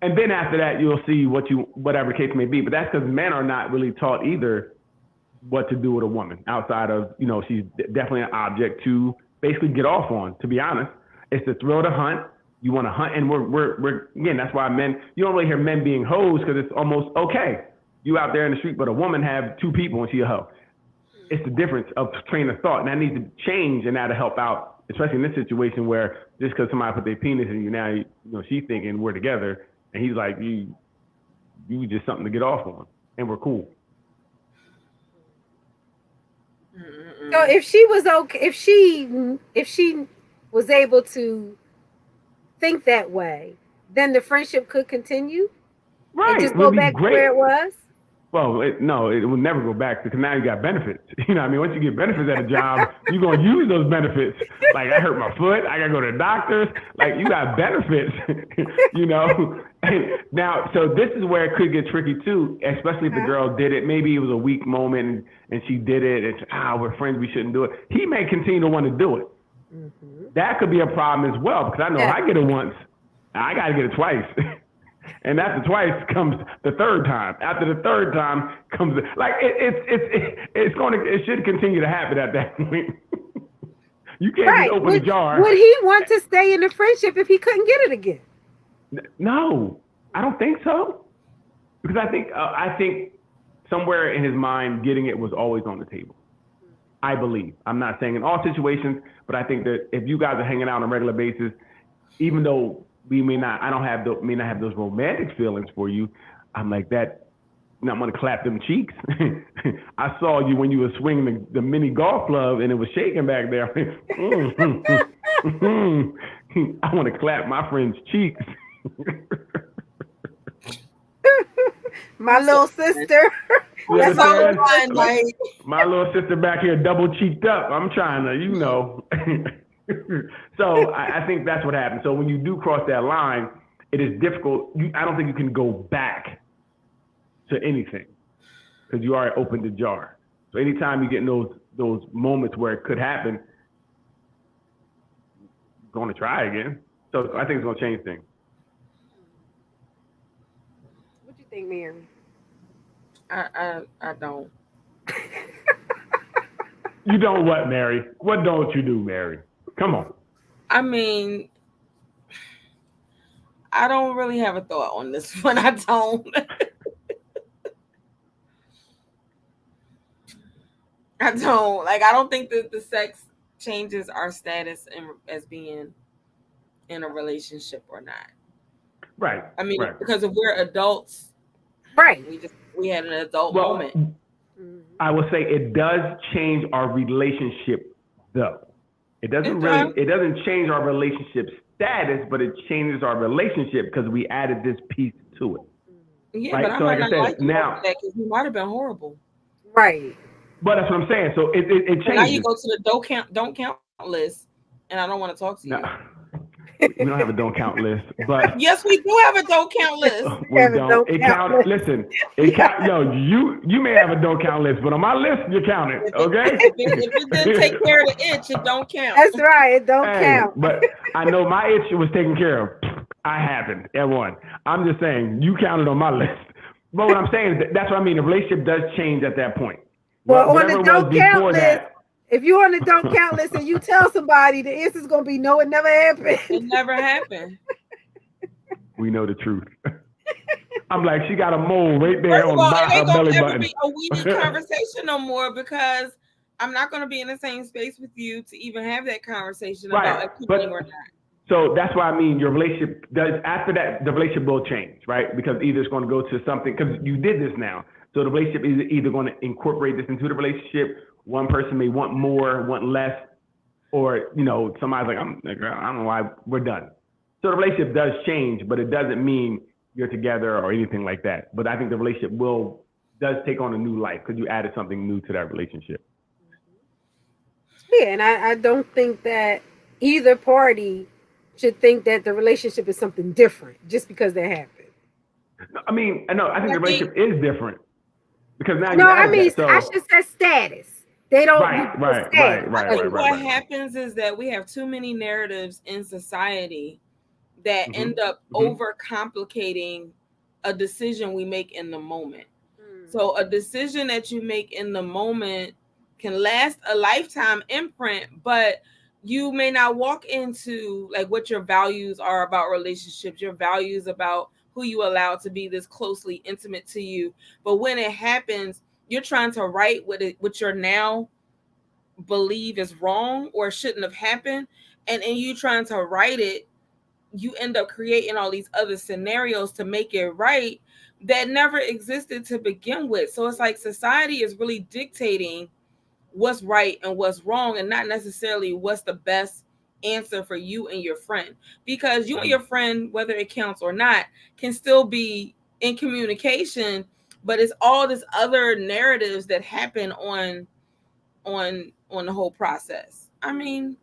And then after that, you'll see whatever case may be. But that's because men are not really taught either what to do with a woman outside of, you know, she's definitely an object to basically get off on, to be honest. It's the thrill to hunt. You want to hunt, and we're again. That's why you don't really hear men being hoes, because it's almost okay. You out there in the street, but a woman have two people and she a hoe. It's the difference of train of thought, and that needs to change, and that'll help out, especially in this situation where just because somebody put their penis in you, now you know she's thinking we're together, and he's like you just something to get off on, and we're cool. So if she was okay, if she was able to think that way, then the friendship could continue. Right. And just go back to where it was. Well, it will never go back, because now you got benefits. You know what I mean? Once you get benefits at a job, you're going to use those benefits. Like, I hurt my foot, I got to go to the doctors. Like, you got benefits, you know? Now, so this is where it could get tricky too, especially if the girl did it. Maybe it was a weak moment and she did it. And we're friends, we shouldn't do it. He may continue to want to do it. Mm-hmm. That could be a problem as well, because I know if I get it once, I got to get it twice. And after twice comes the third time. After the third time comes like it should continue to happen at that point. You can't just open the jar. Would he want to stay in the friendship if he couldn't get it again? No, I don't think so. Because I think somewhere in his mind, getting it was always on the table. I believe. I'm not saying in all situations, but I think that if you guys are hanging out on a regular basis, even though we may not have those romantic feelings for you, I'm like that. I'm gonna clap them cheeks. I saw you when you were swinging the mini golf club and it was shaking back there. I want to clap my friend's cheeks. My little sister. That's all fun, like my little sister back here double cheeked up. I'm trying to, you know. So I think that's what happens. So when you do cross that line, it is difficult. I don't think you can go back to anything because you already opened the jar. So anytime you get in those moments where it could happen, going to try again. So I think it's going to change things. What you think, Mary? I don't. You don't what, Mary? What don't you do, Mary? Come on. I mean, I don't really have a thought on this one. I don't. I don't. Like, I don't think that the sex changes our status as being in a relationship or not. Right. I mean, right. because if we're adults, Right. we had an adult moment. I will say it does change our relationship, though. It doesn't change our relationship status, but it changes our relationship because we added this piece to it. Yeah, right? But I so might not like you now that because you might have been horrible. Right. But that's what I'm saying. So it changes. Now you go to the don't count list, and I don't want to talk to you. We don't have a don't count list, but yes, we do have a don't count list. We don't. It count. Listen, it count. Yo, you may have a don't count list, but on my list, you count it. Okay. If it didn't take care of the itch, it don't count. That's right. It don't count. But I know my itch was taken care of. I haven't at one. I'm just saying you counted on my list. But what I'm saying is that's what I mean. The relationship does change at that point. Well, on the don't count list. If you're on the don't count list and you tell somebody, the answer's going to be no, it never happened. It never happened. We know the truth. I'm like, she got a mole right there on her belly button. Be a weedy conversation no more because I'm not going to be in the same space with you to even have that conversation about keeping or not. So that's why I mean your relationship does, after that, the relationship will change, right? Because either it's going to go to something, because you did this now. So the relationship is either going to incorporate this into the relationship. One person may want more, want less, or, somebody's like, I don't know why, we're done. So the relationship does change, but it doesn't mean you're together or anything like that. But I think the relationship does take on a new life because you added something new to that relationship. Yeah, and I don't think that either party should think that the relationship is something different just because that happened. I mean, I think the relationship is different because now I should say status. They don't. Right. What happens is that we have too many narratives in society that end up overcomplicating a decision we make in the moment. So a decision that you make in the moment can last a lifetime imprint, but you may not walk into like what your values are about relationships, your values about who you allow to be this closely intimate to you. But when it happens, you're trying to right what you're now believe is wrong or shouldn't have happened. And in you trying to right it, you end up creating all these other scenarios to make it right that never existed to begin with. So it's like society is really dictating what's right and what's wrong and not necessarily what's the best answer for you and your friend, because you and your friend, whether it counts or not, can still be in communication, but it's all this other narratives that happen on the whole process. I mean,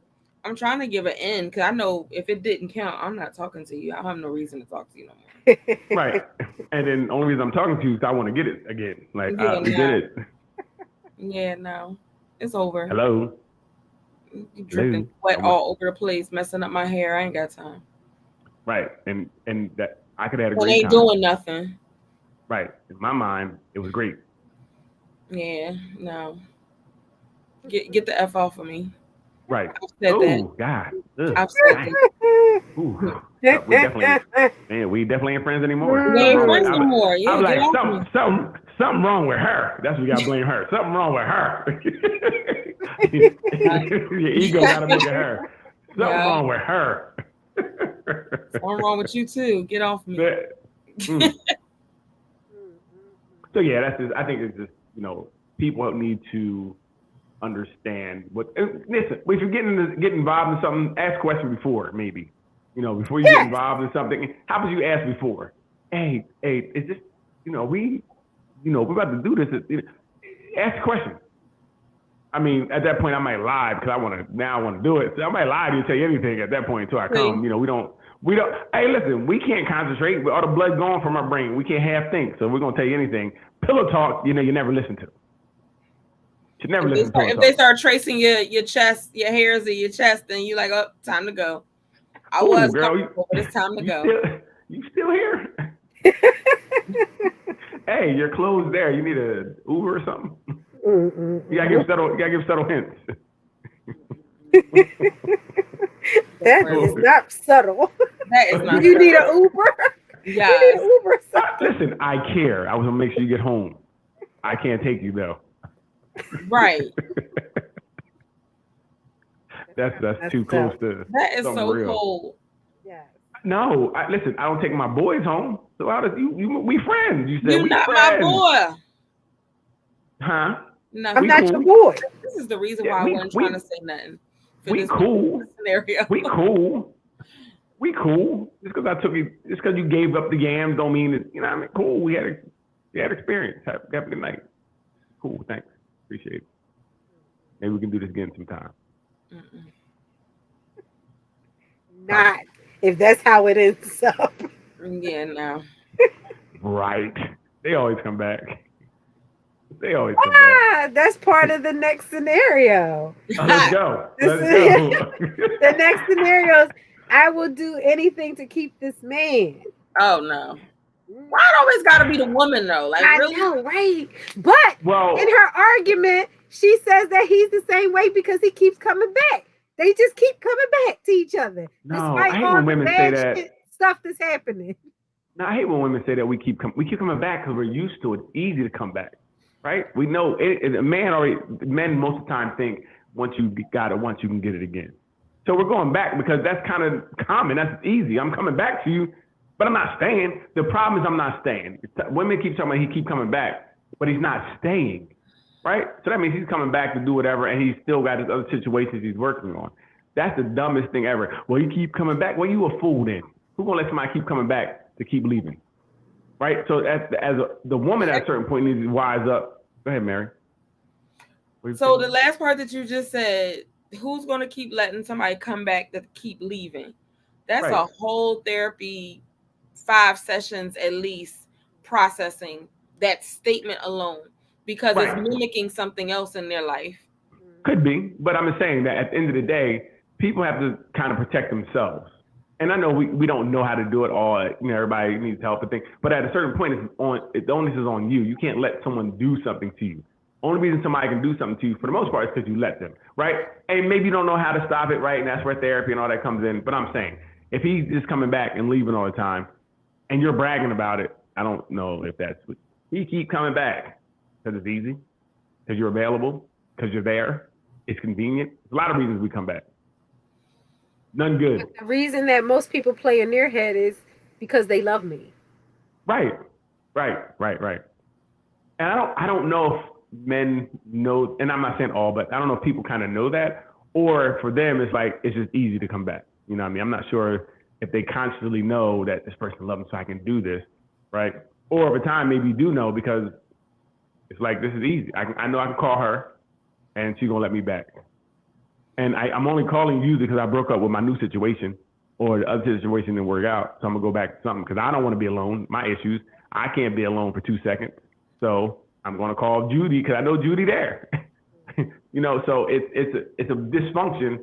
I'm trying to give an end because I know if it didn't count, I'm not talking to you. I have no reason to talk to you no more. Right. And then the only reason I'm talking to you is I want to get it again. Like, we did it. Yeah, no. It's over. Hello. You dripping sweat all over the place, messing up my hair. I ain't got time. Right. And that I could have had a great time. Ain't doing nothing. Right. In my mind, it was great. Yeah, no. Get the F off of me. Right. I've said that. God. Ugh. I've said that. Ooh. We definitely ain't friends anymore. We ain't friends anymore. Yeah, I'm like, something wrong with her. That's what we gotta blame her. Something wrong with her. Your ego gotta look at her. Something wrong with her. Something wrong with you too. Get off me. So yeah, that's just, I think it's just, people need to understand what. Listen, if you're get involved in something, ask questions before, maybe. Before you get involved in something. How about you ask before? Hey, is this? We're about to do this. Ask questions. I mean, at that point, I might lie because I want to do it. So I might lie to you, tell you anything at that point until I come. We don't. Hey, listen, we can't concentrate with all the blood going from our brain. We can't half think. So we're gonna tell you anything. Pillow talk, you never listen to. If they start tracing your chest, your hairs in your chest, then you're like, oh, time to go. I Ooh, was girl, comfortable, but it's time to go. You still here? Hey, your clothes there. You need a Uber or something? You gotta give subtle hints. That is not subtle. That is not. You need an Uber. Yes. You need an Uber. Or something. Listen, I care. I was gonna make sure you get home. I can't take you though. Right. That's too close to. That is so real. cold. Yeah. No, listen. I don't take my boys home. So how does we friends? You said You're we not friends. my boy. Huh? No, I'm not your boy. This is the reason why I wasn't trying to say nothing. We cool. Scenario. We cool. We cool. Just because you gave up the yams don't mean that, you know what I mean? Cool. We had experience. Have a good night. Cool. Thanks. Appreciate it. Maybe we can do this again sometime. Not if that's how it ends up. Yeah, no. Right. They always come back. That's part of the next scenario. Oh, let's go. The next scenario is, I will do anything to keep this man. Oh no. Why it always gotta be the woman though? Like, I really? know, right? But in her argument, she says that he's the same way because he keeps coming back. They just keep coming back to each other. No, despite I hate all when the women bad say that. stuff that's happening. No, I hate when women say that we keep coming back because we're used to it. It's easy to come back, right? We know men most of the time think once you got it once, you can get it again. So we're going back because that's kind of common. That's easy. I'm coming back to you, but I'm not staying. The problem is I'm not staying. Women keep talking about he keep coming back, but he's not staying, right? So that means he's coming back to do whatever, and he's still got his other situations he's working on. That's the dumbest thing ever. Well, you keep coming back. Well, you a fool then. Who's gonna let somebody keep coming back to keep leaving, right? So the woman at a certain point needs to wise up. Go ahead, Mary. So the last part that you just said, who's going to keep letting somebody come back to keep leaving? That's a whole therapy, 5 sessions at least, processing that statement alone, because it's mimicking something else in their life. Could be, but I'm just saying that at the end of the day, people have to kind of protect themselves. And I know we don't know how to do it all. You know, everybody needs help and things. But at a certain point, the onus is on you. You can't let someone do something to you. Only reason somebody can do something to you, for the most part, is because you let them, right? And maybe you don't know how to stop it, right? And that's where therapy and all that comes in. But I'm saying, if he's just coming back and leaving all the time, and you're bragging about it, I don't know if that's what he keep coming back because it's easy, because you're available, because you're there, it's convenient. There's a lot of reasons we come back. None good. But the reason that most people play in their head is because they love me. Right. And I don't know if men know, and I'm not saying all, but I don't know if people kind of know that, or for them it's like it's just easy to come back. You know what I mean? I'm not sure if they consciously know that this person loves me, so I can do this, right? Or over time, maybe you do know because it's like this is easy. I know I can call her, and she's gonna let me back. And I'm only calling you because I broke up with my new situation, or the other situation didn't work out. So I'm gonna go back to something because I don't want to be alone. My issues. I can't be alone for 2 seconds. So I'm gonna call Judy because I know Judy there. You know, so it's a dysfunction,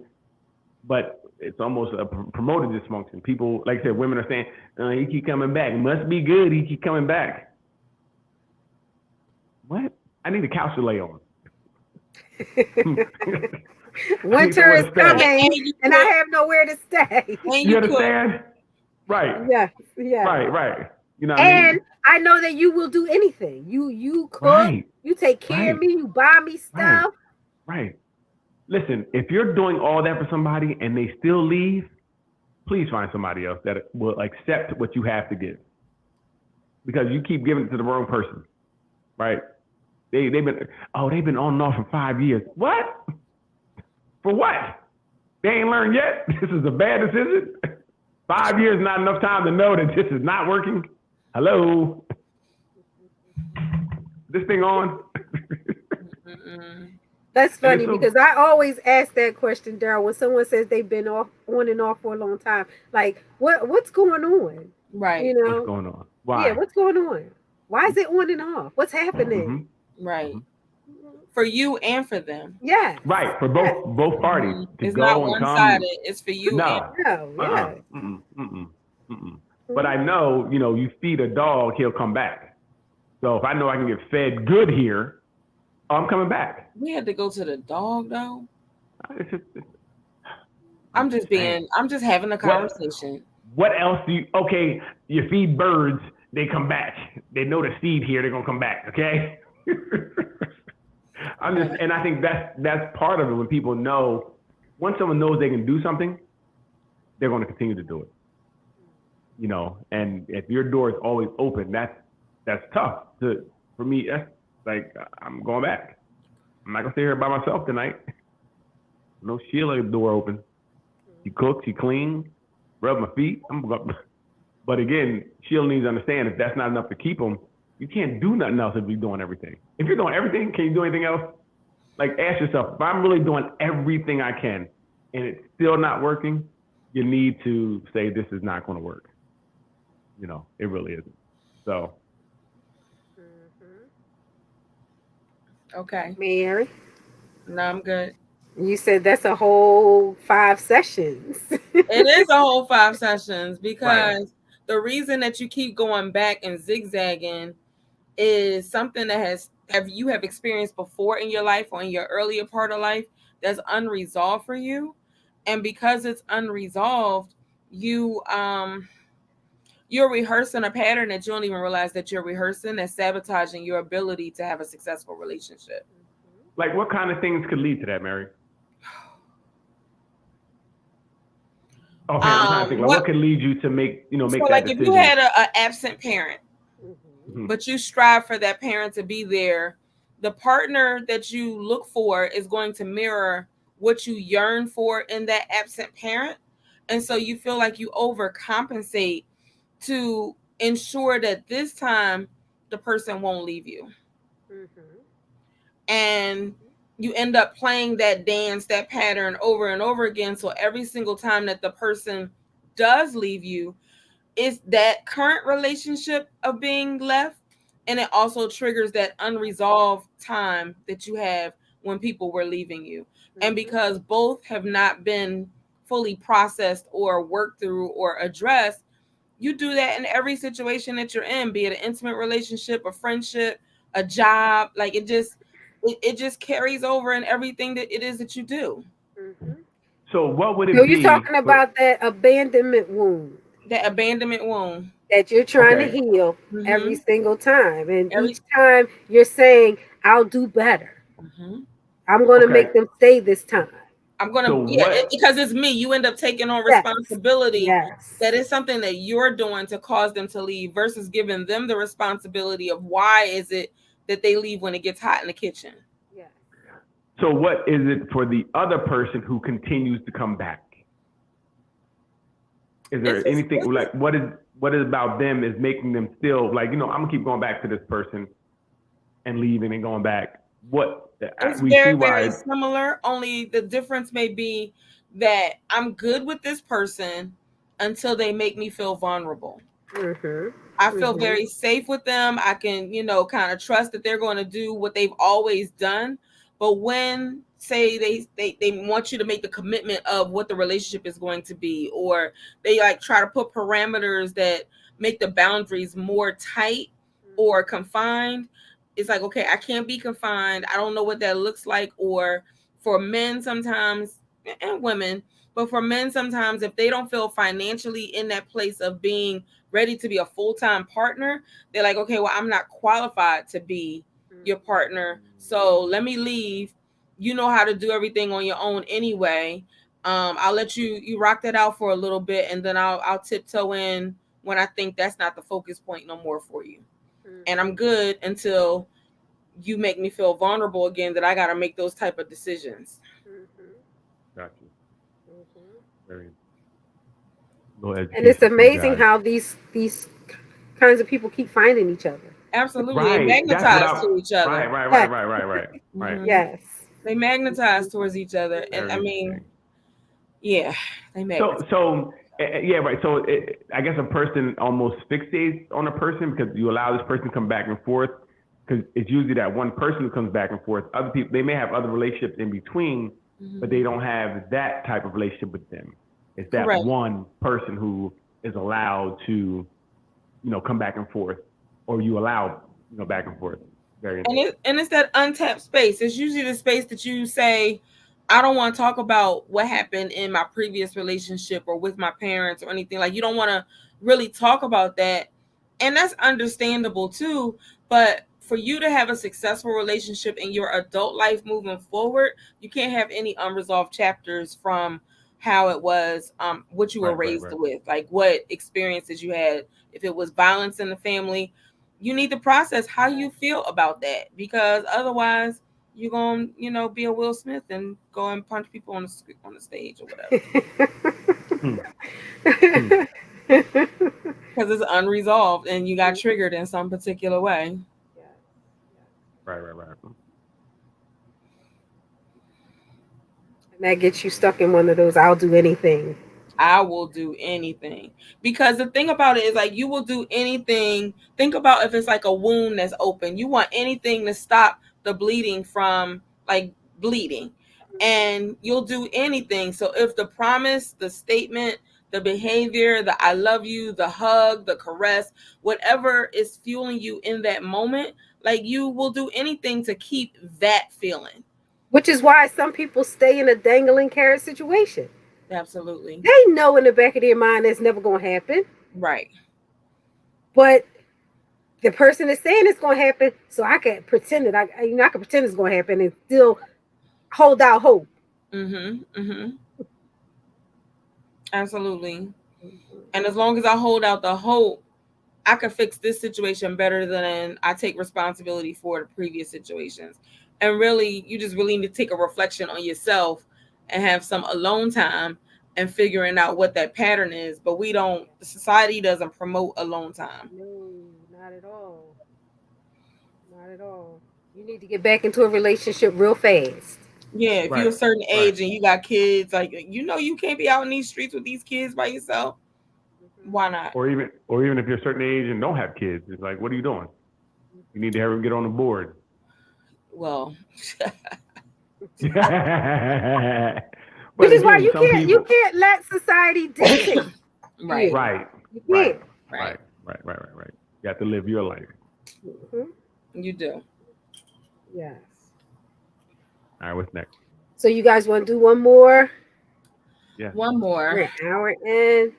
but it's almost a promoted dysfunction. People, like I said, women are saying, he keep coming back. Must be good. He keep coming back. What? I need a couch to lay on. Winter is coming, and I have nowhere to stay. You understand? Right. Yes. Yeah. Right. You know. And I know that you will do anything. You cook. You take care of me. You buy me stuff. Right. Listen, if you're doing all that for somebody and they still leave, please find somebody else that will accept what you have to give. Because you keep giving it to the wrong person, right? They've been on and off for 5 years. What? For what? They ain't learned yet. This is a bad decision. 5 years is not enough time to know that this is not working. Hello? This thing on? That's funny because I always ask that question, Daryl, when someone says they've been on and off for a long time. Like, what's going on? Right. You know? What's going on? Why? Yeah, what's going on? Why is it on and off? What's happening? Right. for you and for them. Yeah. Right, for Yeah. both parties to It's not go and one-sided. come. It's for you and No, No. Yeah. mm-mm. But I know, you feed a dog, he'll come back. So if I know I can get fed good here, I'm coming back. we had to go to the dog though. It's just, I'm just having a conversation. What else do you? Okay, you feed birds, they come back. They know the seed here, they're gonna come back. Okay. And I think that's part of it. When people know, once someone knows they can do something, they're going to continue to do it. And if your door is always open, that's tough. For me, that's like, I'm going back. I'm not gonna stay here by myself tonight. No Sheila door open. She cooks, she cleans, rub my feet. But again, Sheila needs to understand, if that's not enough to keep them, you can't do nothing else if you're doing everything. If you're doing everything, can you do anything else? Like, ask yourself, if I'm really doing everything I can and it's still not working, you need to say, this is not going to work. It really isn't. So. Okay. Mary? No, I'm good. You said that's a whole 5 sessions. It is a whole 5 sessions because Right. the reason that you keep going back and zigzagging is something that you have experienced before in your life or in your earlier part of life that's unresolved for you. And because it's unresolved, you're rehearsing a pattern that you don't even realize that you're rehearsing, that's sabotaging your ability to have a successful relationship. Like, what kind of things could lead to that, Mary? Okay, I'm trying to think. Like, what could lead you to make so that like decision? If you had an absent parent, Mhm. but you strive for that parent to be there, the partner that you look for is going to mirror what you yearn for in that absent parent. And so you feel like you overcompensate to ensure that this time the person won't leave you. And you end up playing that dance, that pattern over and over again. So every single time that the person does leave you, it's that current relationship of being left. And it also triggers that unresolved time that you have when people were leaving you. And because both have not been fully processed or worked through or addressed, you do that in every situation that you're in, be it an intimate relationship, a friendship, a job. Like, it just carries over in everything that it is that you do. So what would it So be? you're talking about that abandonment wound. That abandonment wound. That you're trying to heal every single time. And each time you're saying, I'll do better. I'm going to make them stay this time. I'm going to, because it's me. You end up taking on responsibility. That is something that you're doing to cause them to leave versus giving them the responsibility of why is it that they leave when it gets hot in the kitchen. So what is it for the other person who continues to come back? Is there anything like what is about them is making them still like, I'm gonna keep going back to this person and leaving and going back? It's very similar, only the difference may be that I'm good with this person until they make me feel vulnerable. I feel very safe with them. I can, kind of trust that they're going to do what they've always done. But when, say, they want you to make the commitment of what the relationship is going to be, or they like try to put parameters that make the boundaries more tight or confined, it's like, okay, I can't be confined. I don't know what that looks like. Or for men sometimes, and women, but for men sometimes, if they don't feel financially in that place of being ready to be a full-time partner, they're like, okay, well, I'm not qualified to be your partner, so let me leave. You know how to do everything on your own anyway. I'll let you rock that out for a little bit, and then I'll tiptoe in when I think that's not the focus point no more for you. And I'm good until you make me feel vulnerable again, that I got to make those type of decisions. Got you. Very. And it's amazing how these kinds of people keep finding each other. Absolutely. They magnetize to each other. Right. Yes. They magnetize towards each other. And I mean, yeah, they magnetize. So yeah, right. So I guess a person almost fixates on a person because you allow this person to come back and forth. because it's usually that one person who comes back and forth. Other people, they may have other relationships in between, but they don't have that type of relationship with them. It's that Correct. one person who is allowed to, come back and forth, or you allow, back and forth. Very interesting. And it's that untapped space. It's usually the space that you say, I don't want to talk about what happened in my previous relationship or with my parents or anything. Like, you don't want to really talk about that. And that's understandable too. But for you to have a successful relationship in your adult life moving forward, you can't have any unresolved chapters from how it was, what you were raised with, like what experiences you had. If it was violence in the family, you need to process how you feel about that, because otherwise you're going to, be a Will Smith and go and punch people on the stage or whatever. Because it's unresolved and you got triggered in some particular way. Right. And that gets you stuck in one of those I'll do anything. I will do anything. Because the thing about it is, like, you will do anything. Think about if it's like a wound that's open. You want anything to stop the bleeding from, like, bleeding. And you'll do anything. So if the promise, the statement, the behavior, the I love you, the hug, the caress, whatever is fueling you in that moment, like, you will do anything to keep that feeling. Which is why some people stay in a dangling carrot situation. Absolutely. They know in the back of their mind that's never going to happen. Right. But the person is saying it's going to happen, so I can pretend that I can pretend it's going to happen and still hold out hope. Absolutely. And as long as I hold out the hope, I can fix this situation better than I take responsibility for the previous situations. And really, you just really need to take a reflection on yourself and have some alone time and figuring out what that pattern is. But the society doesn't promote alone time. No, not at all. Not at all. You need to get back into a relationship real fast. Yeah, if you're a certain age and you got kids, like, you can't be out in these streets with these kids by yourself. Why not? Or even if you're a certain age and don't have kids, it's like, what are you doing? You need to have them get on the board. Well, which is why you can't let society dictate. Right. Right. You have to live your life. You do. Yes. All right, what's next? So you guys want to do one more? Yeah. One more. We're an hour in.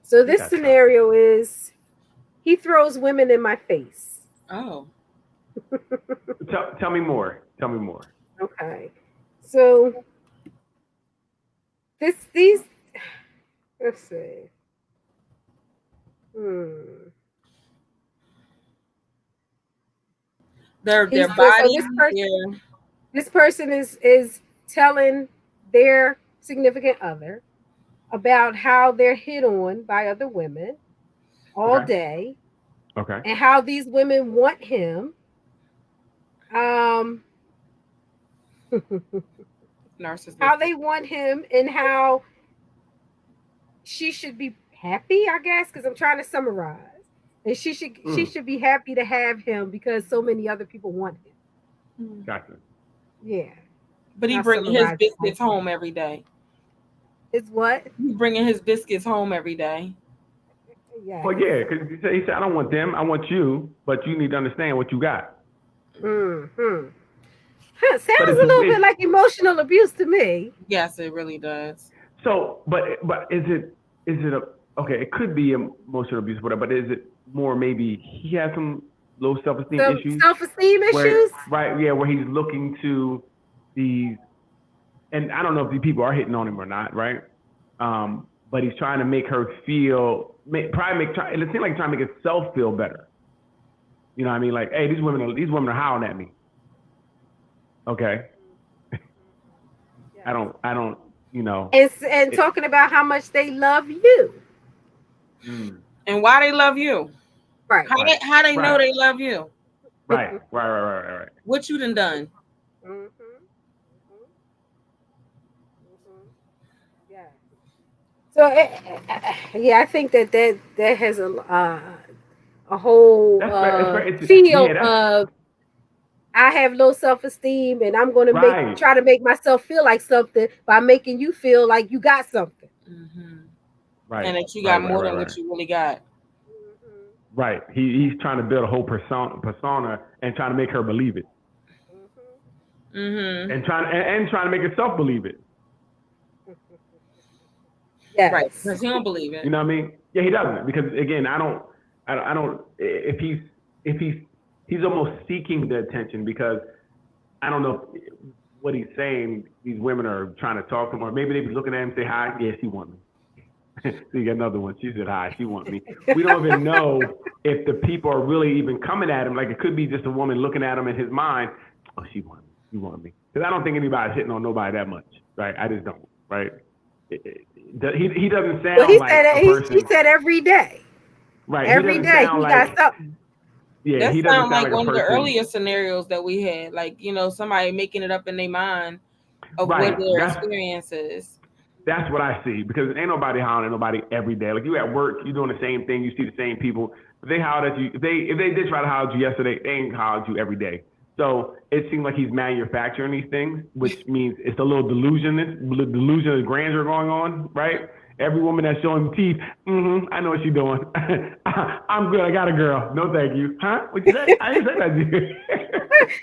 So this scenario is he throws women in my face. Oh. Tell me more. Okay. So these let's see. Their body. This person is telling their significant other about how they're hit on by other women all day. Okay. And how these women want him. Narcissistic. How they want him and how she should be happy, I guess, because I'm trying to summarize. And she should be happy to have him because so many other people want him. Gotcha. Yeah. But he bringing his biscuits home every day. It's what? He's bringing his biscuits home every day. Yeah. Well, yeah, because he said, I don't want them, I want you, but you need to understand what you got. Sounds a little bit like emotional abuse to me. Yes, it really does. So, but is it okay? It could be emotional abuse, but is it more maybe he has some low self-esteem issues? Self-esteem issues? Right, yeah, where he's looking to these, and I don't know if these people are hitting on him or not, right? But he's trying to make her feel, it seems like he's trying to make himself feel better. You know what I mean? Like, hey, these women are howling at me. Okay. I don't, And talking about how much they love you. And why they love you. Right. How they know they love you. Right. What you done. Yeah. So, I think that has a whole yeah, field that's of I have low self-esteem and I'm going to right. try to make myself feel like something by making you feel like you got something. Mm-hmm. Right, And that you got right, right, more right, than right. what you really got. Right. He's trying to build a whole persona and trying to make her believe it, Mm-hmm. and trying to make herself believe it. Right, Yes. because he don't believe it. You know what I mean? Yeah, he doesn't because again, I don't. If he's almost seeking the attention because I don't know if what he's saying. These women are trying to talk to him, or maybe they be looking at him and say hi. Yeah, she want me. So you got another one. She said hi. She want me. We don't even know if the people are really even coming at him. Like it could be just a woman looking at him in his mind. Oh, she want me. She want me. Because I don't think anybody's hitting on nobody that much. Right? I just don't. Right? He doesn't Well, sound he like said a he person. said every day. Right? He Every doesn't day sound he got like. something. Yeah. That He doesn't sounds sound like like a one of the person. earlier scenarios that we had, like somebody making it up in their mind of what Right. their That's experience is. That's what I see because ain't nobody hollering at nobody every day. Like you at work, you doing the same thing, you see the same people. If they hollered at you, if they did try to holler at you yesterday, they ain't hollered at you every day. So it seems like he's manufacturing these things, which means it's a little delusion of grandeur going on, right? Every woman that's showing teeth, I know what she's doing. I'm good. I got a girl. No, thank you. Huh? What you say? I didn't say that to you.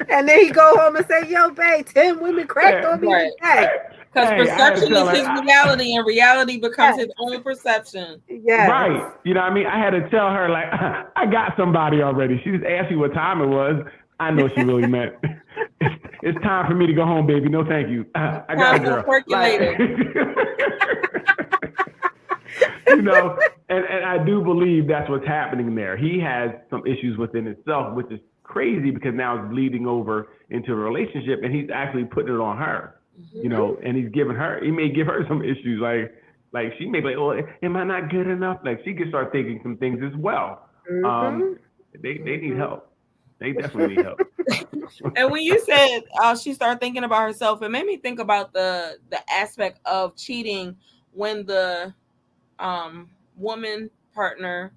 And then he go home and say, "Yo, babe, 10 women cracked Yeah. on me Right. today." Because Hey, I had to perception tell is her. his reality, and reality becomes Yes. his own perception. Yes. Right. You know what I mean? I had to tell her, like, I got somebody already. She just asked me what time it was. I know she really meant, it's time for me to go home, baby. No, thank you. I got a Time for a girl. Like, percolator. and I do believe that's what's happening there. He has some issues within himself, which is crazy because now it's bleeding over into a relationship and he's actually putting it on her, and he may give her some issues like she may be like, oh, am I not good enough? Like she can start thinking some things as well. Mm-hmm. They need help. They definitely need help. And when you said she started thinking about herself, it made me think about the aspect of cheating when the woman partner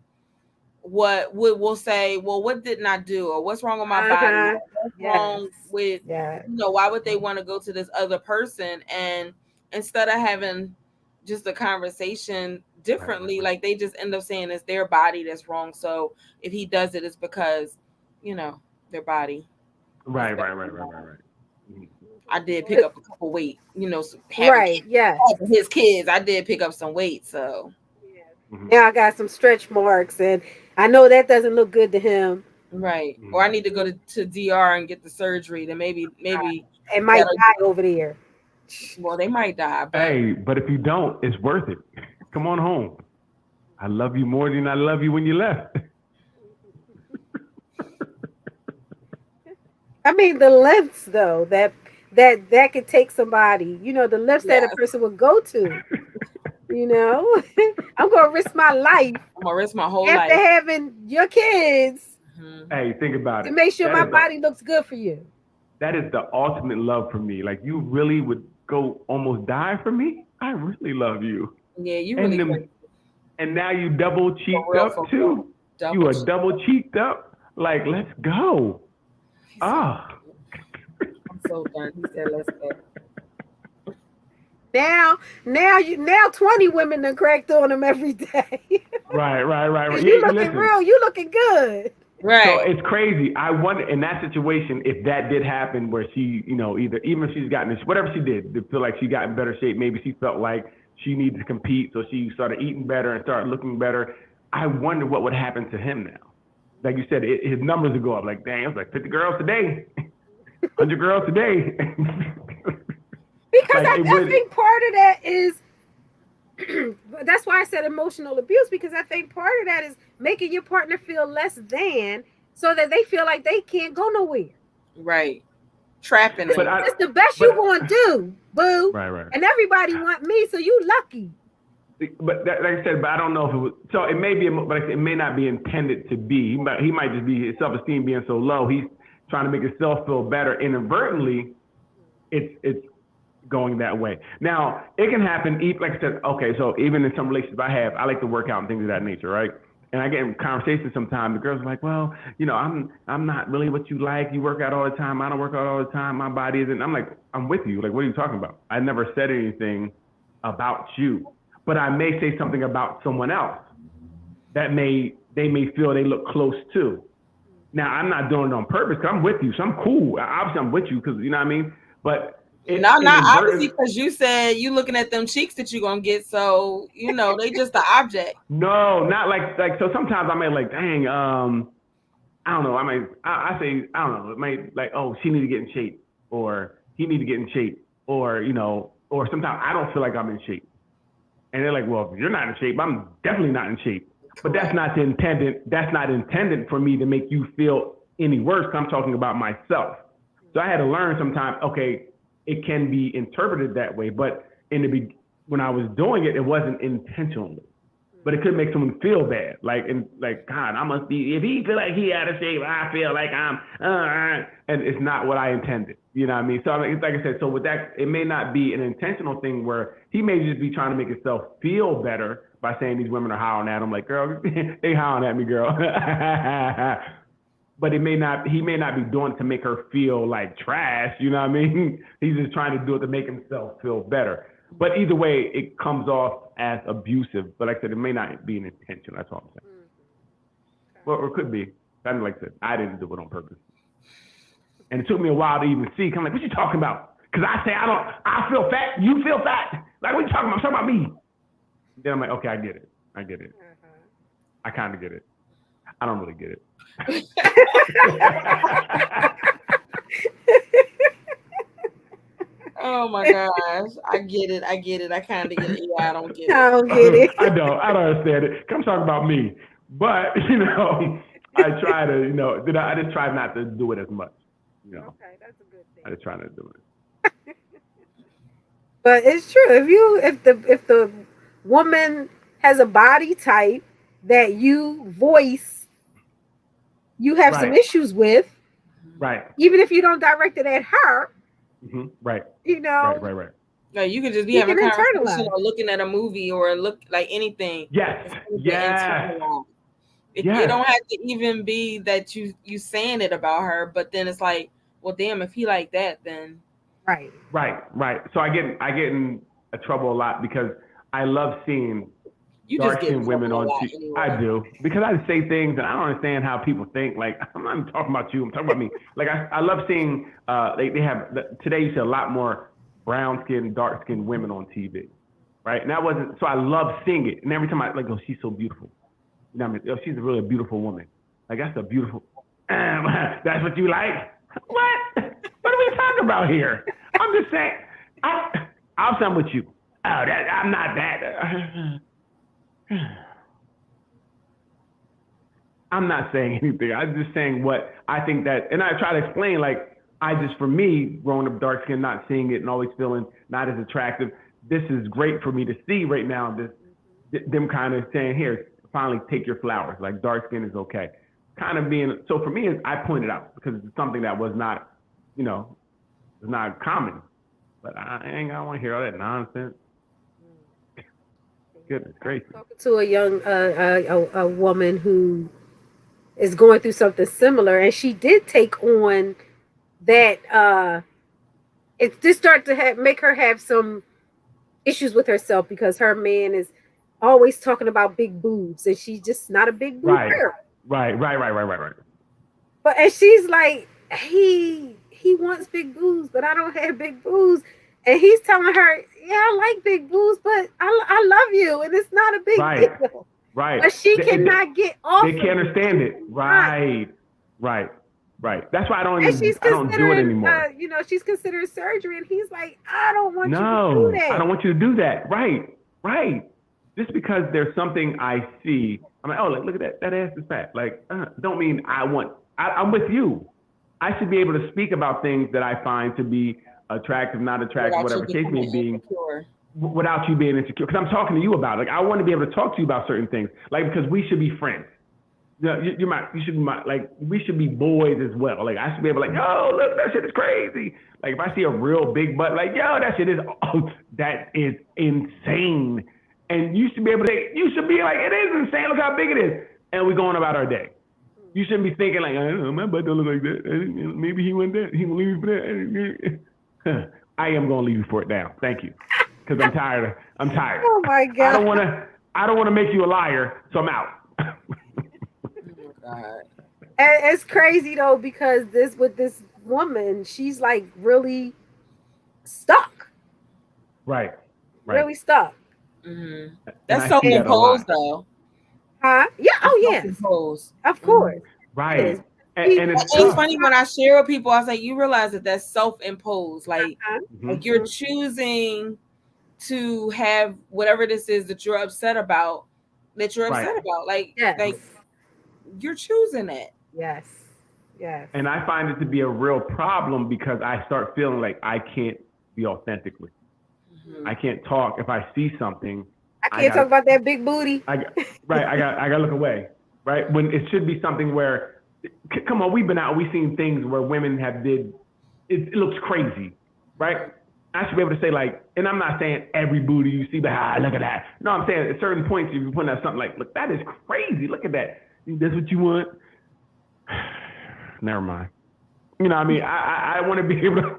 will say, well, what didn't I do, or what's wrong with my body, Uh-huh. what's Yes. wrong with Yes. why would they want to go to this other person, and instead of having just a conversation differently, like they just end up saying it's their body that's wrong, so if he does it, it's because their body. Right. I did pick up a couple weight, Right. Yes. having his kids, I did pick up some weight, so Now I got some stretch marks, and I know that doesn't look good to him. right. Or I need to go to DR and get the surgery. Then maybe It might die over there. well, they might die, but Hey, but if you don't, it's worth it. Come on home. I love you more than I love you when you left. I mean, the lengths though that could take somebody. The lengths that a person would go to. I'm gonna risk my life. I'm gonna risk my whole after life having your kids Hey, think about to it. make sure That my is body looks good for you. that is the ultimate love for me. Like you really would go almost die for me. I really love you. Yeah, you And really and now you double cheeked real, up for too. real. You are double cheeked up. Like let's go. Ah. I'm so done. He said, "Let's go." Now 20 women done cracked on him every day. Right. You Yeah, looking listen. real. You looking good. Right. So it's crazy. I wonder in that situation if that did happen where she, even if she's gotten this, whatever she did, to feel like she got in better shape. Maybe she felt like she needed to compete, so she started eating better and started looking better. I wonder what would happen to him now. Like you said, his numbers would go up. Like, dang, it was like 50 girls today, 100 girls today. Because Like, I think part of that is that's why I said emotional abuse, because I think part of that is making your partner feel less than so that they feel like they can't go nowhere. Right. Trapping them. It's the best you gonna do, boo. Right. And everybody want me, so you lucky. But like I said, but I don't know if it was. So it may be, but it may not be intended to be. He might just be his self-esteem being so low. He's trying to make himself feel better. Inadvertently, it's going that way. Now it can happen. Like I said, okay. So even in some relationships I have, I like to work out and things of that nature, right? And I get in conversations sometimes. The girls are like, well, I'm not really what you like. You work out all the time. I don't work out all the time. My body isn't. I'm like, I'm with you. Like, what are you talking about? I never said anything about you, but I may say something about someone else that they may feel they look close to. Now, I'm not doing it on purpose because I'm with you. So I'm cool. Obviously, I'm with you because, you know what I mean? But not obviously because you said you looking at them cheeks that you're going to get. So, they just the object. No, not like, so sometimes I may like, dang, I don't know. I say, I don't know. It might like, oh, she need to get in shape or he need to get in shape or, or sometimes I don't feel like I'm in shape. And they're like, well, if you're not in shape, I'm definitely not in shape. But that's not intended for me to make you feel any worse. I'm talking about myself. So I had to learn sometimes, okay, it can be interpreted that way. But when I was doing it, it wasn't intentionally. But it could make someone feel bad. Like God, I must be, if he feel like he out of shape, I feel like I'm, and it's not what I intended. You know what I mean? So like I said, so with that, it may not be an intentional thing where he may just be trying to make himself feel better by saying these women are hollering at him. Like, girl, they hollering at me, girl. But he may not be doing it to make her feel like trash. You know what I mean? He's just trying to do it to make himself feel better. But either way, it comes off as abusive. But like I said, it may not be an intention. That's all I'm saying. Mm-hmm. Okay. Well, or it could be. Like I said, I didn't do it on purpose. And it took me a while to even see. I'm like, what you talking about? Because I say, I feel fat. You feel fat. Like, what you talking about? I'm talking about me. Then I'm like, okay, I get it. Mm-hmm. I kind of get it. I don't really get it. Oh my gosh. I get it. I kind of get it. Yeah, I don't get it. I don't get it. I don't understand it. Come talk about me. But, I try to, I just try not to do it as much. Okay, that's a good thing. I just try not to do it. But it's true. If the woman has a body type that you voice, you have some issues with, right? Even if you don't direct it at her, mm-hmm. Right? Right. No, you could just be having a conversation or looking at a movie or look like anything. Yes. It don't have to even be that you saying it about her, but then it's like, well, damn, if he like that, then right. So I get in trouble a lot because I love seeing dark-skinned women on TV. Anyway. I do, because I say things and I don't understand how people think. Like, I'm not even talking about you. I'm talking about me. Like, I love seeing they have today. You see a lot more brown-skinned, dark-skinned women on TV, right? And that wasn't so. I love seeing it, and every time I like, oh, she's so beautiful. You know what I mean? Oh, she's a really beautiful woman. Like, that's a beautiful. That's what you like? What? What are we talking about here? I'm just saying. I'll stand with you. Oh, I'm not that. I'm not saying anything. I'm just saying what I think that, and I try to explain, like, for me, growing up dark skinned, not seeing it and always feeling not as attractive, this is great for me to see right now, them kind of saying, here, finally take your flowers, like dark skin is okay. Kind of being, so for me, I pointed out because it's something that was not, was not common, but I don't want to hear all that nonsense. Goodness gracious. Talking to a young a woman who is going through something similar, and she did take on that. It did start to make her have some issues with herself because her man is always talking about big boobs, and she's just not a big boob girl. Right. But and she's like, he wants big boobs, but I don't have big boobs. And he's telling her, yeah, I like big boobs, but I love you, and it's not a big deal. Right. But she cannot get off. They can't understand it. Right. That's why I don't do it anymore. She's considering surgery, and he's like, I don't want you to do that. I don't want you to do that. Right. Just because there's something I see, I'm like, oh, look at that ass is fat. Like, don't mean I'm with you. I should be able to speak about things that I find to be attractive, not attractive, whatever case may be, without you being insecure. Because I'm talking to you about it. Like, I want to be able to talk to you about certain things, like, because we should be friends. You should be like, we should be boys as well. Like, I should be able to, like, yo, look, that shit is crazy. Like, if I see a real big butt, like, yo, that is insane. And you should be able to, you should be like, it is insane. Look how big it is. and we're going about our day. You shouldn't be thinking like, I don't know, my butt don't look like that. Maybe he went that. He gonna leave me for that. I am gonna leave you for it now. Thank you, because I'm tired. Oh my God. I don't want to make you a liar, so I'm out. Oh my God. And it's crazy though, because this woman, she's like really stuck. Right. Really stuck. Mm-hmm. And That's I so see that a imposed, lot. though. Huh? Yeah. Oh yes. Self-imposed. Of course. Right. Yes. And it's It's tough. funny when I share with people, I was like, you realize that that's self-imposed. Like Mhm. you're choosing to have whatever this is that you're upset about, Right. Like, Yes. like you're choosing it. Yes. Yes. And I find it to be a real problem because I start feeling like I can't be authentic with you. Mhm. I can't talk if I see something. I can't talk about that big booty. I got to look away, right? When it should be something where, come on, we've been out, we've seen things where women have did, it looks crazy, right? I should be able to say like, and I'm not saying every booty you see, but look at that. No, I'm saying at certain points, if you're putting out something like, look, that is crazy. Look at that. That's what you want. Never mind. You know, what I mean, I want to be able to.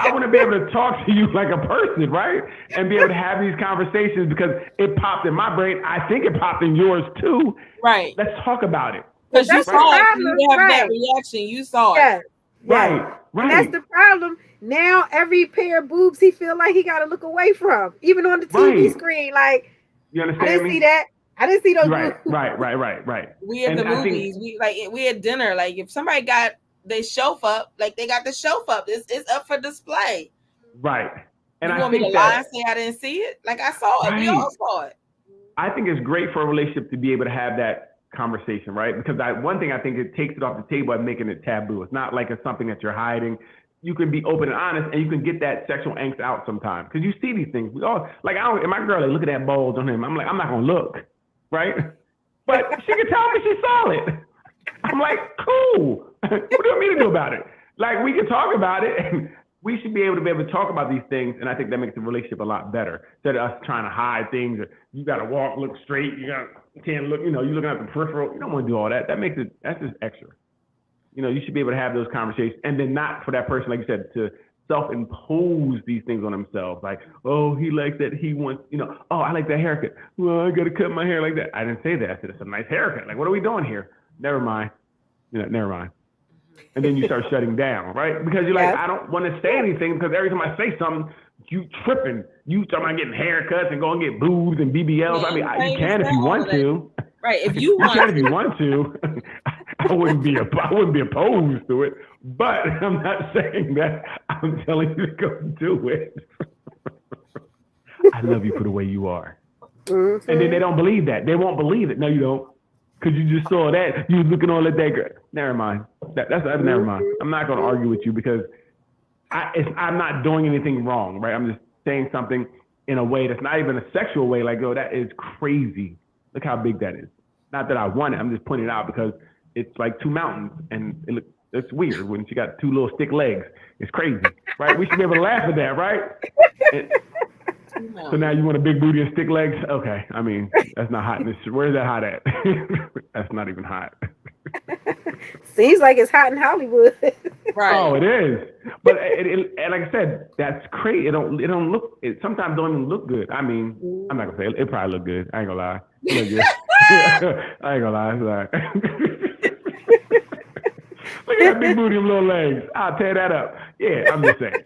I want to be able to talk to you like a person, right? And be able to have these conversations because it popped in my brain. I think it popped in yours too. Right. Let's talk about it. Because you That's the saw it. problem, You have that right. reaction. You saw it. Yes. Right. And that's the problem. Now every pair of boobs he feel like he got to look away from, even on the TV Right. screen. Like, You I understand didn't me? see that. I didn't see those Right, boobs. right. We at And the I think- movies. We at dinner. Like if somebody got their shelf up, like they got the shelf up. It's up for display. Right. And You I want me think to lie and that say I didn't see it? Like I saw it. We Right. all saw it. I think it's great for a relationship to be able to have that conversation, right? Because one thing I think it takes it off the table by making it taboo. It's not like it's something that you're hiding. You can be open and honest, and you can get that sexual angst out sometimes because you see these things. We all like. I don't. My girl, like, look at that bulge on him. I'm like, I'm not gonna look, right? But she can tell me she saw it. I'm like, cool. What do you want me to do about it? Like, we can talk about it, and we should be able to talk about these things. And I think that makes the relationship a lot better instead of us trying to hide things. Or you got to walk, look straight. You can't look. You know, you're looking at the peripheral. You don't want to do all that. That makes it. That's just extra. You know, you should be able to have those conversations, and then not for that person, like you said, to self-impose these things on themselves. Like, oh, he likes that. He wants, you know, oh, I like that haircut. Well, I got to cut my hair like that. I didn't say that. I said, it's a nice haircut. Like, what are we doing here? Never mind. You know, never mind. And then you start shutting down, right? Because you're like, I don't want to say anything because every time I say something, you tripping. You talking about getting haircuts and going to get boobs and BBLs. I mean, you can if you want to. Right. If you want can if you want to. I wouldn't be opposed to it, but I'm not saying that. I'm telling you to go do it. I love you for the way you are. Mm-hmm. And then they don't believe that. They won't believe it. No, you don't. Because you just saw that. You was looking all at that girl. Never mind. That's never mind. I'm not going to argue with you because I'm not doing anything wrong, right? I'm just saying something in a way that's not even a sexual way. Like, yo, that is crazy. Look how big that is. Not that I want it. I'm just pointing it out because it's like two mountains, and it's weird when she got two little stick legs. It's crazy, right? We should be able to laugh at that, right? So now you want a big booty and stick legs? Okay, I mean, that's not hot. Where's that hot at? That's not even hot. Seems like it's hot in Hollywood. Right. Oh, it is. But and like I said, that's crazy. It don't look. It sometimes don't even look good. I mean, I'm not gonna say it probably look good. I ain't gonna lie. It look good. I ain't gonna lie. It's all right. Look at that big booty and little legs. I'll tear that up. Yeah, I'm just saying.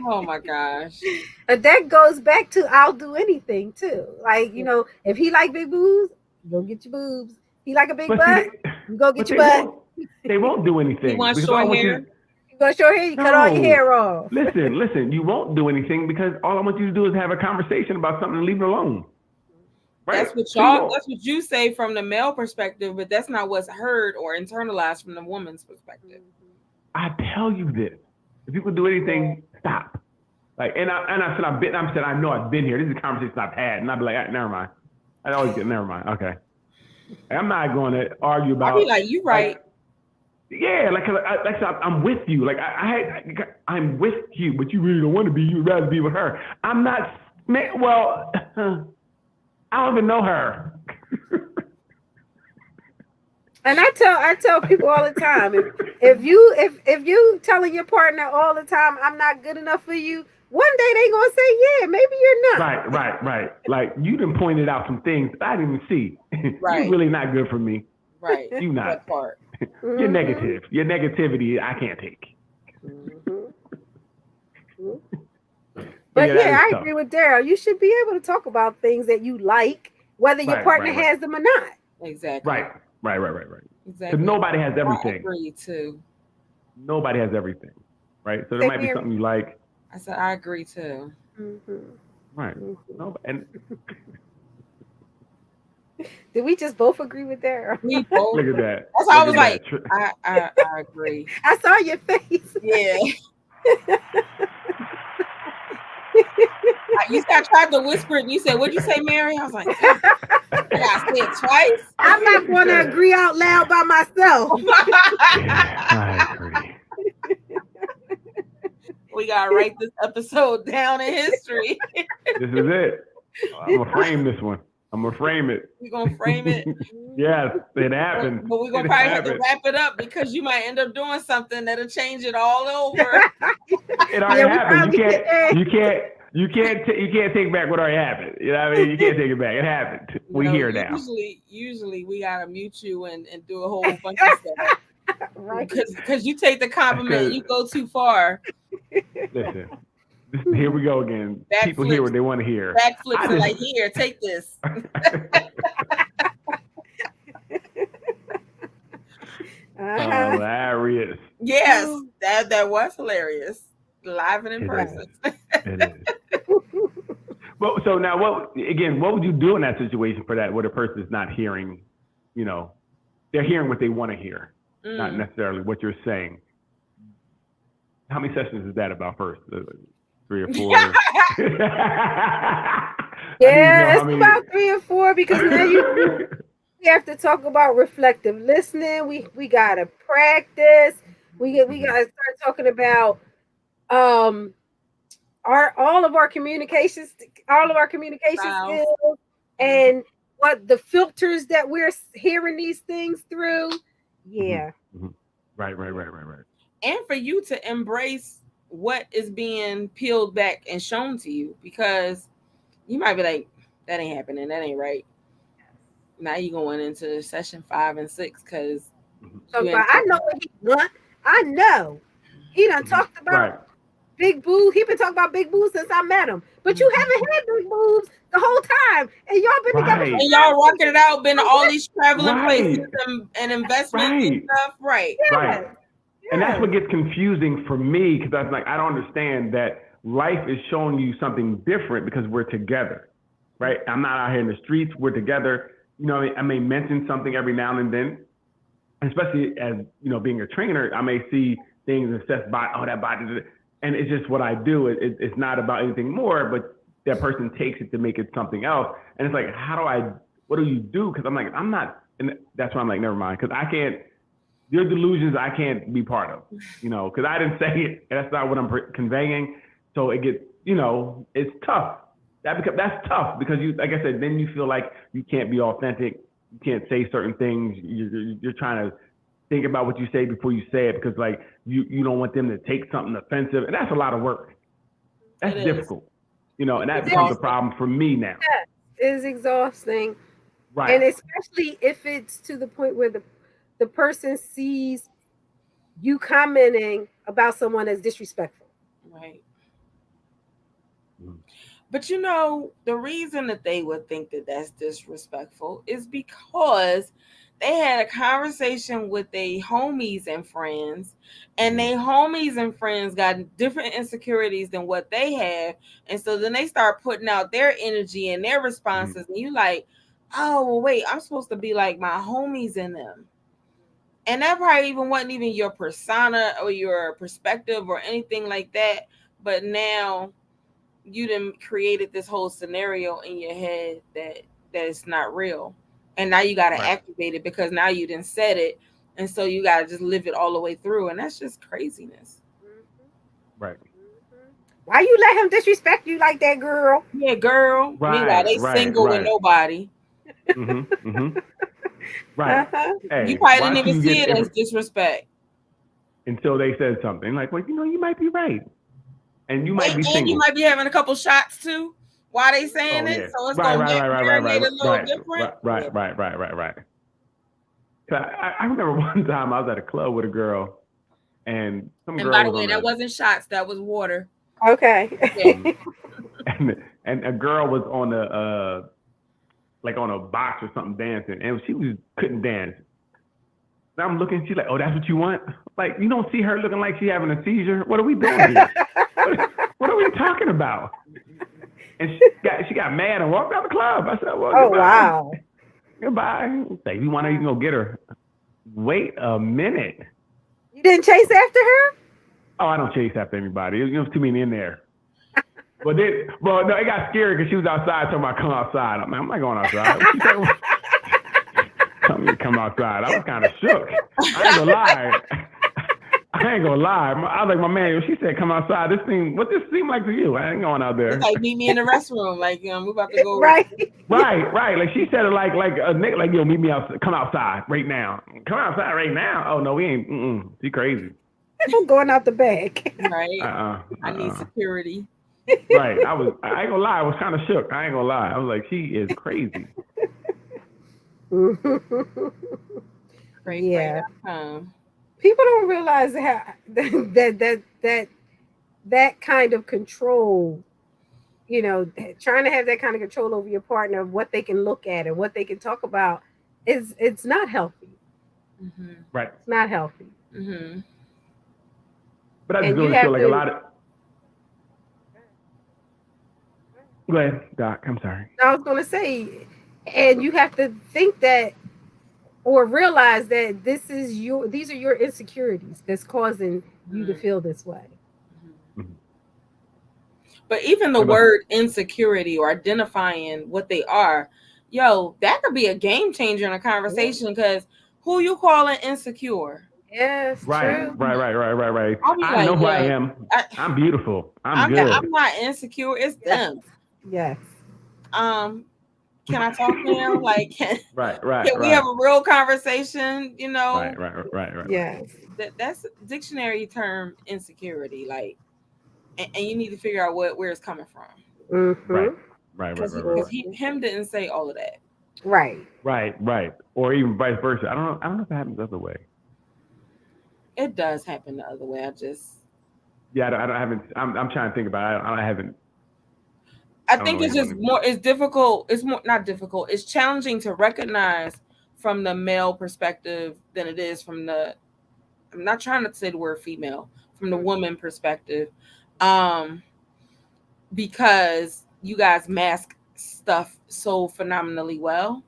Oh my gosh. But that goes back to I'll do anything too. Like, you know, if he like big boobs, you go get your boobs. He like a big butt, you go get your butt. They won't do anything. You want short hair? You go short hair, you cut all your hair off. Listen, you won't do anything because all I want you to do is have a conversation about something and leave it alone. Right? That's what you say from the male perspective, but that's not what's heard or internalized from the woman's perspective. I tell you this. If people do anything, stop. Like, and I said I know I've been here. This is a conversation I've had, and I'd be like, never mind. I always get never mind. Okay. I'm not going to argue about. I'll be like, you right. yeah, I'm with you. Like I'm with you, but you really don't want to be. You'd rather be with her. I'm not. Man, well, I don't even know her. And I tell people all the time, if you telling your partner all the time, I'm not good enough for you, one day they gonna say, yeah, maybe you're not. Right. Like you done pointed out some things I didn't even see. You're Right. really not good for me. Right. You not. That part. You're negative. Your negativity I can't take. But yeah, yeah, I tough. agree with Daryl. You should be able to talk about things that you like, whether your partner has them or not. Exactly. Right. Exactly. Because nobody has everything. I agree too. Nobody has everything. Right. So there might be something you like. I said I agree too. Right. No, and did we just both agree with Daryl? We both. Look at that. That's why I was like, I agree. I saw your face. Yeah. You said I tried to whisper it and you said, what'd you say, Mary? I was like, I gotta say it twice. I'm not gonna agree out loud by myself. I agree. We gotta write this episode down in history. This is it. I'm gonna frame this one. I'm gonna frame it. We're gonna frame it. Yes, it happened. But we're gonna probably have to wrap it up because you might end up doing something that'll change it all over. It already happened. You can't take back what already happened. You know what I mean? You can't take it back. It happened. We here now. Usually we gotta mute you and do a whole bunch of stuff. Right. Because you take the compliment, you go too far. Listen. Here we go again. People hear what they want to hear. Backflips are like, here, take this. Hilarious. Yes, that was hilarious. Live and impressive. It is. Well, so now what would you do in that situation for that where the person is not hearing, they're hearing what they want to hear, not necessarily what you're saying. How many sessions is that about first? 3 or 4? Yeah, it's about 3 or 4 because now we have to talk about reflective listening. We gotta practice. We gotta start talking about all of our communication skills and what the filters that we're hearing these things through. Yeah. Mm-hmm. Right. And for you to embrace what is being peeled back and shown to you, because you might be like, that ain't happening, that ain't right. Now you're going into session 5 and 6 because I know what he wants. I know he done talked about big boobs. He been talking about big boobs since I met him, but you haven't had big boobs the whole time, and y'all been together, and y'all rocking it out, been to all these traveling places and investments and stuff, right? And that's what gets confusing for me because I was like, I don't understand that life is showing you something different because we're together, right? I'm not out here in the streets. We're together. I may mention something every now and then, especially as, being a trainer, I may see things and assess that body. And it's just what I do. It's not about anything more, but that person takes it to make it something else. And it's like, what do you do? Because I'm like, I'm not, and that's why I'm like, never mind. Because I can't, your delusions I can't be part of, because I didn't say it. And that's not what I'm conveying. So it gets, it's tough. That's tough because like I said, then you feel like you can't be authentic. You can't say certain things. You're trying to think about what you say before you say it because like you don't want them to take something offensive. And that's a lot of work. That's difficult, and that becomes a problem for me now. Yeah, it's exhausting. Right. And especially if it's to the point where the person sees you commenting about someone as disrespectful. Right. But the reason that they would think that that's disrespectful is because they had a conversation with their homies and friends, and their homies and friends got different insecurities than what they have. And so then they start putting out their energy and their responses. And you like, oh, well, wait, I'm supposed to be like my homies in them. And that probably wasn't even your persona or your perspective or anything like that. But now you done created this whole scenario in your head that it's not real. And now you got to activate it because now you done said it. And so you gotta just live it all the way through, and that's just craziness. Right. Why you let him disrespect you like that, girl? Yeah, girl. Meanwhile, they single with nobody. Right. Uh-huh. You Hey, probably why didn't should even you see get it as disrespect. until they said something like, well, you might be right, and you might be And you single. might be having a couple shots too while they saying Oh it, yeah. so it's Right. gonna Right. Right. Right. Right. marinate Right. a little Right. different. Right. Right. Right. Right. Right. 'Cause I remember one time I was at a club with a girl, and some And by girl the was way, on that the wasn't shots, that was water. Okay. Yeah. and a girl was on the like on a box or something dancing, and she couldn't dance. And I'm looking, she's like, "Oh, that's what you want?" Like, you don't see her looking like she having a seizure. What are we doing here? What are we talking about? And she got mad and walked out the club. I said, "Well, Oh goodbye, wow. goodbye." Say, you want to, you can go get her. Wait a minute. You didn't chase after her? Oh, I don't chase after anybody. There's too many in there. But then, well, no, it got scary because she was outside talking about come outside. I'm not going outside. She said, come outside. I was kind of shook. I ain't gonna lie. I was like, my man, she said, come outside. What this seem like to you? I ain't going out there. It's like meet me in the restroom. Like, we about to go. Right. Right. Like she said it like a nigga, like, yo, meet me outside. Come outside right now. Come outside right now. Oh no, we ain't. She crazy. I'm going out the back. Right. I need security. Right. I ain't gonna lie. I was kind of shook. I ain't gonna lie. I was like, she is crazy. Yeah. People don't realize how that kind of control, trying to have that kind of control over your partner of what they can look at and what they can talk about it's not healthy. Mm-hmm. Right. It's not healthy. Mm-hmm. But I just really feel like a lot of. Go ahead, Doc. I'm sorry. I was going to say, and you have to think that or realize that these are your insecurities that's causing you to feel this way. Mm-hmm. But even the word insecurity or identifying what they are, that could be a game changer in a conversation because who you calling insecure? Yes, right, true. right. I know who I am. I'm beautiful. I'm good. I'm not insecure. It's them. Yes. Can I talk now? Like, can we have a real conversation? Right. Yes. That's a dictionary term, insecurity. Like, and you need to figure out where it's coming from. Mm-hmm. Right. Because him didn't say all of that. Right. Or even vice versa. I don't know if it happens the other way. It does happen the other way. I haven't. I'm trying to think about it. I haven't. I think it's just more. It's difficult. It's more not difficult. It's challenging to recognize from the male perspective than it is from the. I'm not trying to say the word female, from the woman perspective, because you guys mask stuff so phenomenally well.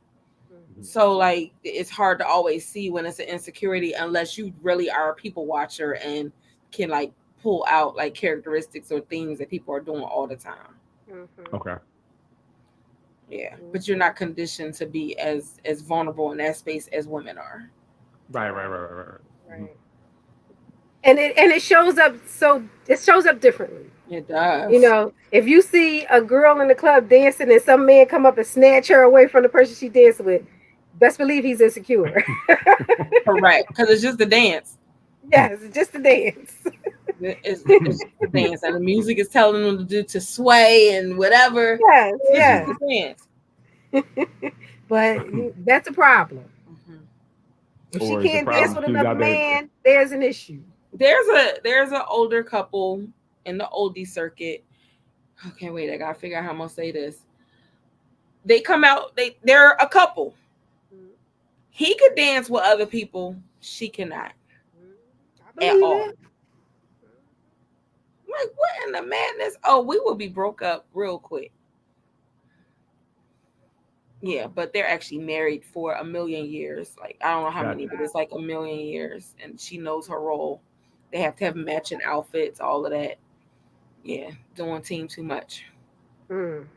So like it's hard to always see when it's an insecurity unless you really are a people watcher and can like pull out like characteristics or things that people are doing all the time. Mm-hmm. Okay. Yeah, but you're not conditioned to be as vulnerable in that space as women are. Right. And it shows up differently. It does. If you see a girl in the club dancing and some man come up and snatch her away from the person she danced with, best believe he's insecure. Correct, because it's just the dance. Yes, it's just the dance. It's just the dance, and the music is telling them to sway and whatever. Yes. It's the dance. But that's a problem. Mm-hmm. If she can't dance with another man, there's an issue. There's an older couple in the oldie circuit. Okay, wait, I gotta figure out how I'm gonna say this. They come out, they're a couple. He could dance with other people, she cannot. At all. Like, what in the madness? Oh, we will be broke up real quick. Yeah, but they're actually married for 1 million years. Like, I don't know how many, but it's like 1 million years. And she knows her role. They have to have matching outfits, all of that. Yeah, doing team too much. Team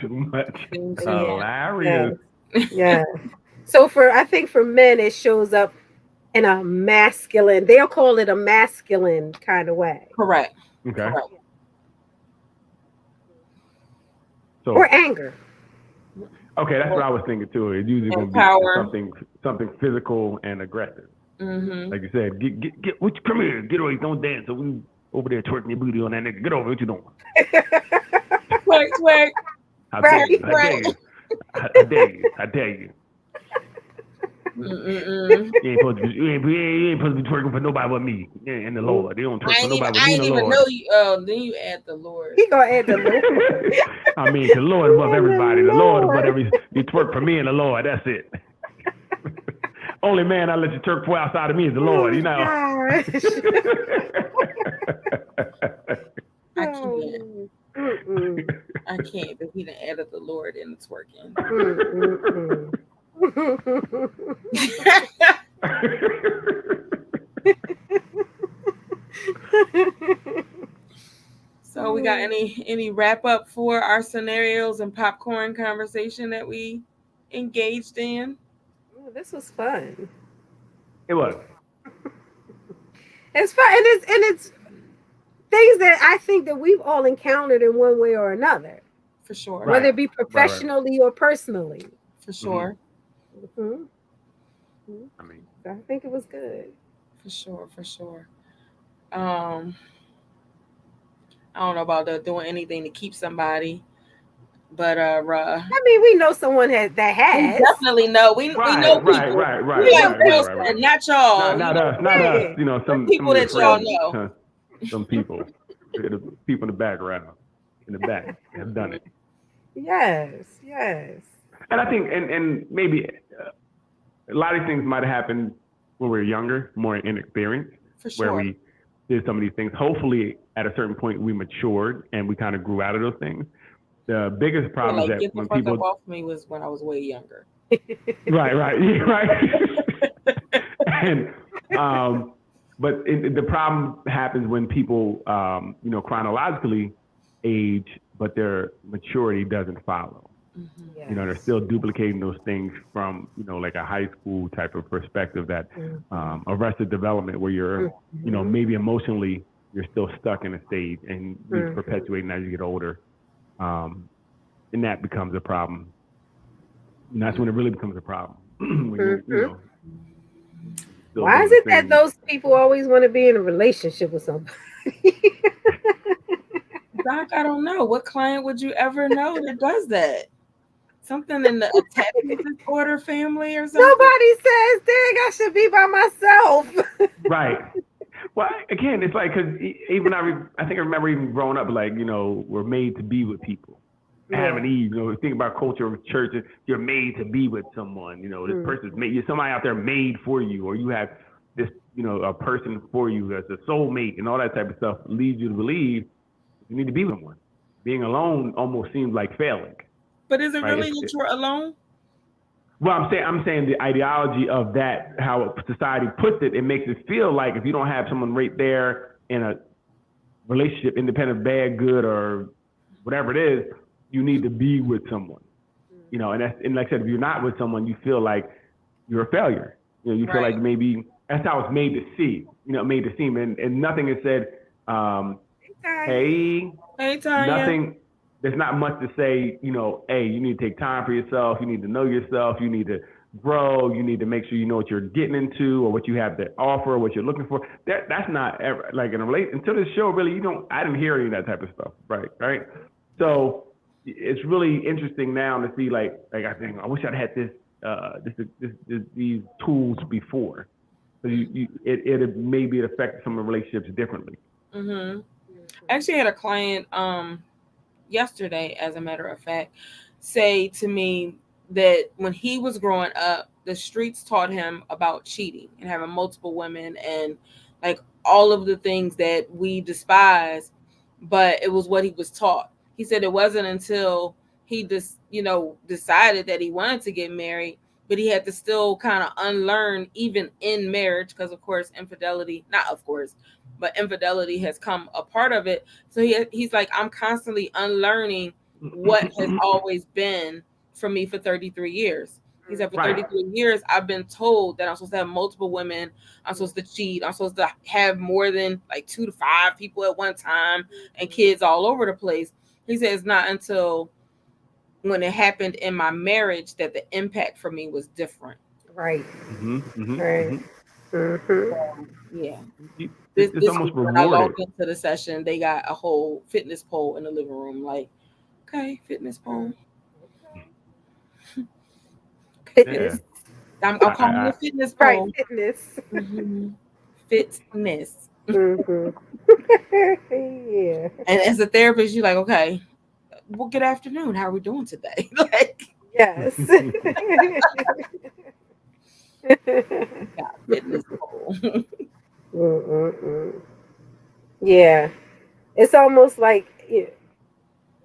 too much. Hilarious. Yeah. So I think for men, it shows up in a masculine. They'll call it a masculine kind of way, Correct. Okay. Correct. or So anger. okay, that's what I was thinking too. It's usually going to be Empower. something physical and aggressive. Mm-hmm. Like you said, get what you come here, get away, don't dance. So we over there twerking your booty on that nigga. Get over, what you doing? Twerk, twerk. How dare Right. you? How dare you? I dare you? I dare you? Mm-mm-mm. You ain't supposed to be twerking for nobody but me and the Lord. They don't twerk for nobody but I me ain't and the even Lord. know you. Then you add the Lord. He gonna add the Lord. I mean, the Lord above everybody. The Lord above Lord. every. You twerk for me and the Lord. That's it. Only man I let you twerk for outside of me is the Lord. You know. Gosh. I can't. Oh, mm-mm, I can't. But he done added the Lord in the twerking. So we got any wrap up for our scenarios and popcorn conversation that we engaged in? Oh, this was fun. It was. It's fun, and it's things that I think that we've all encountered in one way or another, For sure. whether Right. it be professionally or personally. For sure. Hmm. I mean, So I think it was good. For sure. For sure. I don't know about doing anything to keep somebody, but I mean, we know someone that we has. definitely know. We know people. We like Wilson, not y'all. Not us. Yeah. You know, some people of your that y'all friends, know. some people, the people in the background, in the back, have done it. Yes. And I think, and maybe a lot of these things might have happened when we were younger, more inexperienced, For sure. where we did some of these things. Hopefully, at a certain point, we matured and we kind of grew out of those things. The biggest problem is that get the when fuck people up off me was when I was way younger. right. And but the problem happens when people, chronologically age, but their maturity doesn't follow. Mm-hmm. Yes. You know, they're still duplicating those things from, like a high school type of perspective, that arrested development, where you're, maybe emotionally you're still stuck in a stage and it's perpetuating as you get older. And that becomes a problem. And that's when it really becomes a problem. When you're, still Why doing is the it that same- those people always want to be in a relationship with somebody? Doc, I don't know. What client would you ever know that does that? Something in the attachment disorder family or something? Nobody says, dang, I should be by myself. Right. Well, again, it's like, because even I think I remember even growing up, like, we're made to be with people. Adam and Eve, think about culture of church, you're made to be with someone. This person's made, somebody out there made for you, or you have this, a person for you as a soulmate, and all that type of stuff leads you to believe you need to be with someone. Being alone almost seems like failing. But is it really that you're alone? Well, I'm saying the ideology of that, how society puts it, it makes it feel like if you don't have someone right there in a relationship, independent, bad, good, or whatever it is, you need to be with someone. And like I said, if you're not with someone, you feel like you're a failure. You feel like maybe that's how it's made to see. Made to seem, and nothing is said. Hey, Tanya. Nothing. There's not much to say. Hey, you need to take time for yourself. You need to know yourself. You need to grow. You need to make sure you know what you're getting into, or what you have to offer, or what you're looking for. That's not ever like in a relation until this show. Really, I didn't hear any of that type of stuff. Right. So it's really interesting now to see like I think I wish I'd had these tools before. So it maybe it affected some of the relationships differently. Mm-hmm. I actually had a client yesterday, as a matter of fact, say to me that when he was growing up, the streets taught him about cheating and having multiple women and like all of the things that we despise, but it was what he was taught. He said it wasn't until he decided that he wanted to get married, but he had to still kind of unlearn even in marriage, because of course infidelity has come a part of it. So he's like, I'm constantly unlearning what has always been for me for 33 years. He said, for Right. 33 years, I've been told that I'm supposed to have multiple women. I'm supposed to cheat. I'm supposed to have more than like 2 to 5 people at one time and kids all over the place. He said, it's not until when it happened in my marriage that the impact for me was different. Right. Mm-hmm. Mm-hmm. Right. Mm-hmm. Mm-hmm. So, yeah. It's This almost week when I rewarded. logged into the session, they got a whole fitness pole in the living room. Like, okay, fitness pole. Yeah. Fitness. I'm calling I it fitness Right. pole. Fitness. Mm-hmm. Fitness. Mm-hmm. Yeah. And as a therapist, you're like, okay, well, good afternoon. How are we doing today? Like, Yes. yeah, fitness pole. Mm-mm-mm. Yeah. It's almost like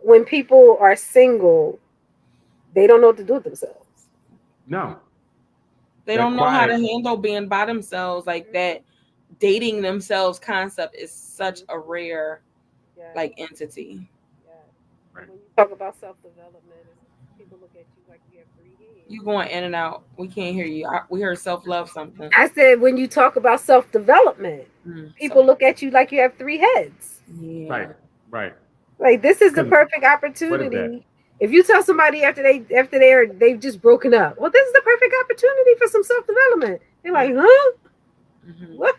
when people are single, they don't know what to do with themselves. No, They that don't know how to quiet. handle being by themselves. Like that dating themselves concept is such a rare Yes. like entity. Yes. And Right. when you talk about self development, people look at you like you have three heads. You going in and out. We can't hear you. We heard self love something. I said, when you talk about self development, So people look at you like you have three heads. yeah. Right. Right. Like this is the Because perfect what is that? opportunity. If you tell somebody they've just broken up, well, this is the perfect opportunity for some self development. They're like, huh? Mm-hmm. What?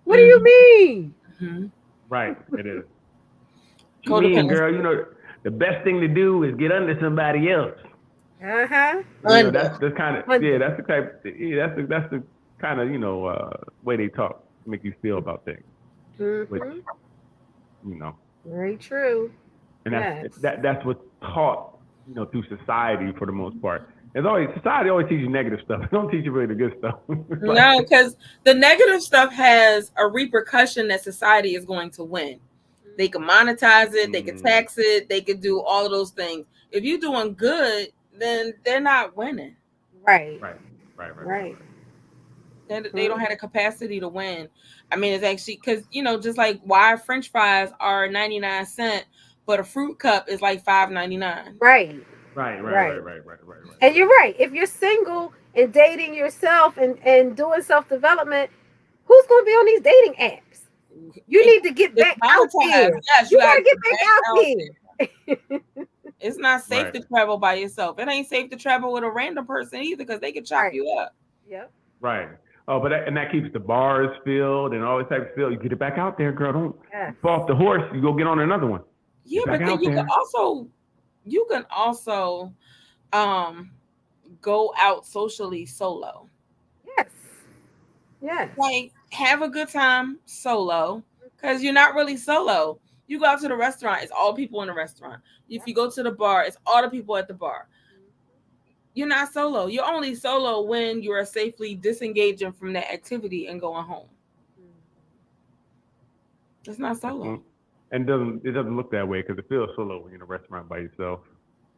What do you mean? Mm-hmm. Right. It is. You mean, Codependency. girl? The best thing to do is get under somebody else. Uh huh. Under. That's kind of Under. that's the type. Yeah, that's the kind of way they talk, make you feel about things. Which Mm-hmm. you know, Very true. and Yes. that's what's taught through society for the most part. It's always society always teaches you negative stuff. It don't teach you really the good stuff. No, because the negative stuff has a repercussion that society is going to win. They can monetize it, they can tax it, they can do all of those things. If you're doing good, then they're not winning. Right. Right. Right. They don't have the capacity to win. I mean, it's actually because just like why French fries are 99 cents, but a fruit cup is like $5.99. Right. Right. And you're right. If you're single and dating yourself and doing self development, who's going to be on these dating apps? You need to get back out there. Yes, You got gotta to get back out there. It's not safe Right. to travel by yourself. It ain't safe to travel with a random person either because they can chop Right. you up. Yep. Right. Oh, but that keeps the bars filled and all this type of filled. You get it back out there, girl. Don't Yes. fall off the horse. You go get on another one. Yeah, Get but back then out there. you can also go out socially solo. Yes. Yes. Like have a good time solo because you're not really solo. You go out to the restaurant, it's all people in the restaurant. If you go to the bar, it's all the people at the bar. You're not solo. You're only solo when you are safely disengaging from that activity and going home. It's not solo. And it doesn't look that way because it feels solo when you're in a restaurant by yourself.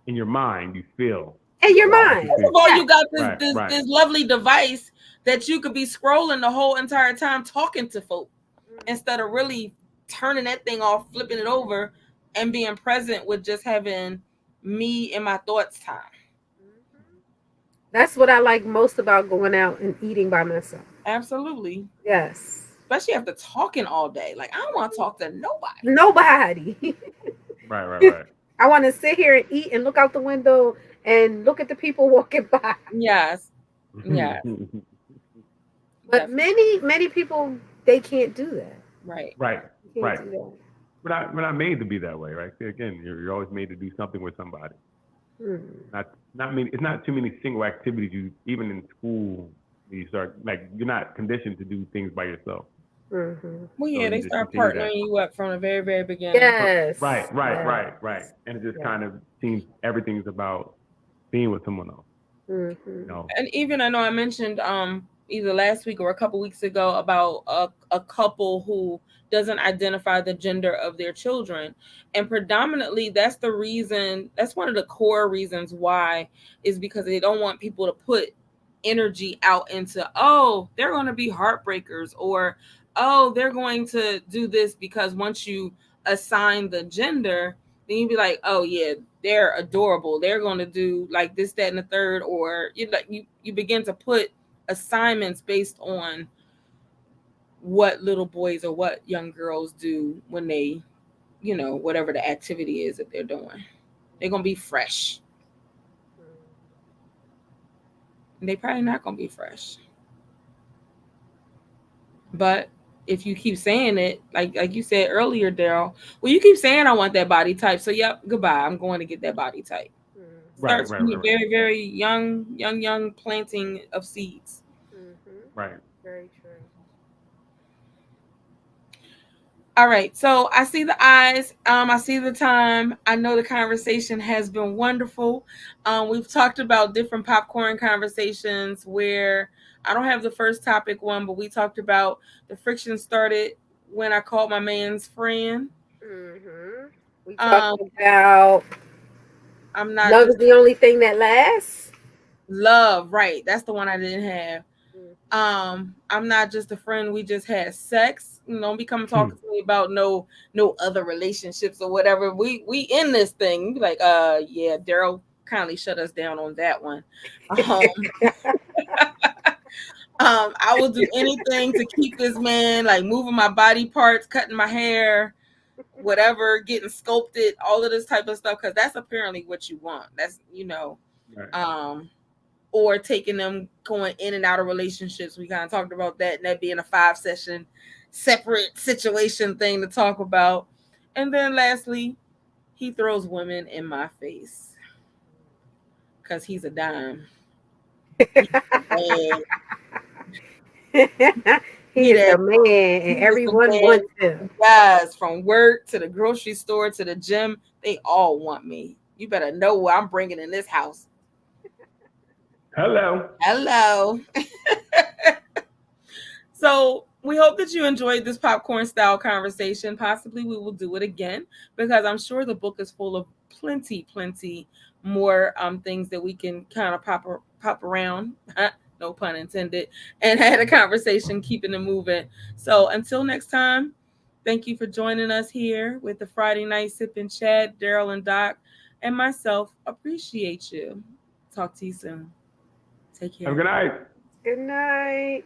In your mind, you feel. In your mind. First of all, you got Right. this lovely device that you could be scrolling the whole entire time talking to folk instead of really turning that thing off, flipping it over, and being present with just having me and my thoughts time. That's what I like most about going out and eating by myself. Absolutely. Yes. Especially after talking all day. Like, I don't want to talk to nobody. Nobody. Right. I want to sit here and eat and look out the window and look at the people walking by. Yes. But many people, they can't do that. Right. Do that. We're not made to be that way, right? Again, you're always made to do something with somebody. It's not too many single activities. You even in school, you start you're not conditioned to do things by yourself. Well, yeah, they start partnering you up from the very, very beginning. Yes. Right. And it just kind of seems everything's about being with someone else. And even I know I mentioned either last week or a couple weeks ago about a couple who doesn't identify the gender of their children, and predominantly that's one of the core reasons why is because they don't want people to put energy out into they're going to be heartbreakers or they're going to do this, because once you assign the gender, then you'd be like, oh yeah, they're adorable. They're going to do like this, that, and the third, or you begin to put assignments based on what little boys or what young girls do when they, whatever the activity is that they're doing. They're gonna be fresh. They probably not gonna be fresh. But if you keep saying it, like you said earlier, Daryl, well, you keep saying I want that body type. So yep, goodbye. I'm going to get that body type. Right, Starts right, from a right, right. very, very young planting of seeds. Right. Very true. All right, so I see the eyes. I see the time. I know the conversation has been wonderful. We've talked about different popcorn conversations where I don't have the first topic one, but we talked about the friction started when I called my man's friend. We talked Um, about I'm not love just is the only thing that lasts. love, right? That's the one I didn't have. I'm not just a friend, we just had sex. Don't be coming Hmm. talking to me about no other relationships or whatever. We in this thing. You be like, yeah, Daryl kindly shut us down on that one. um I will do anything to keep this man, like moving my body parts, cutting my hair, whatever, getting sculpted, all of this type of stuff, because that's apparently what you want. That's Right. um or taking them going in and out of relationships. We kind of talked about that, and that being a 5 session separate situation thing to talk about. And then lastly, he throws women in my face because he's a dime. He's a He He is that the man, and he is the everyone man. wants him. Guys, from work to the grocery store to the gym, they all want me. You better know what I'm bringing in this house. Hello. Hello. So we hope that you enjoyed this popcorn style conversation. Possibly we will do it again because I'm sure the book is full of plenty more things that we can kind of pop around. No pun intended. And had a conversation, keeping it moving. So until next time, thank you for joining us here with the Friday night sip and chat. Daryl and Doc and myself appreciate you. Talk to you soon. Take Have a care. good night. Good night.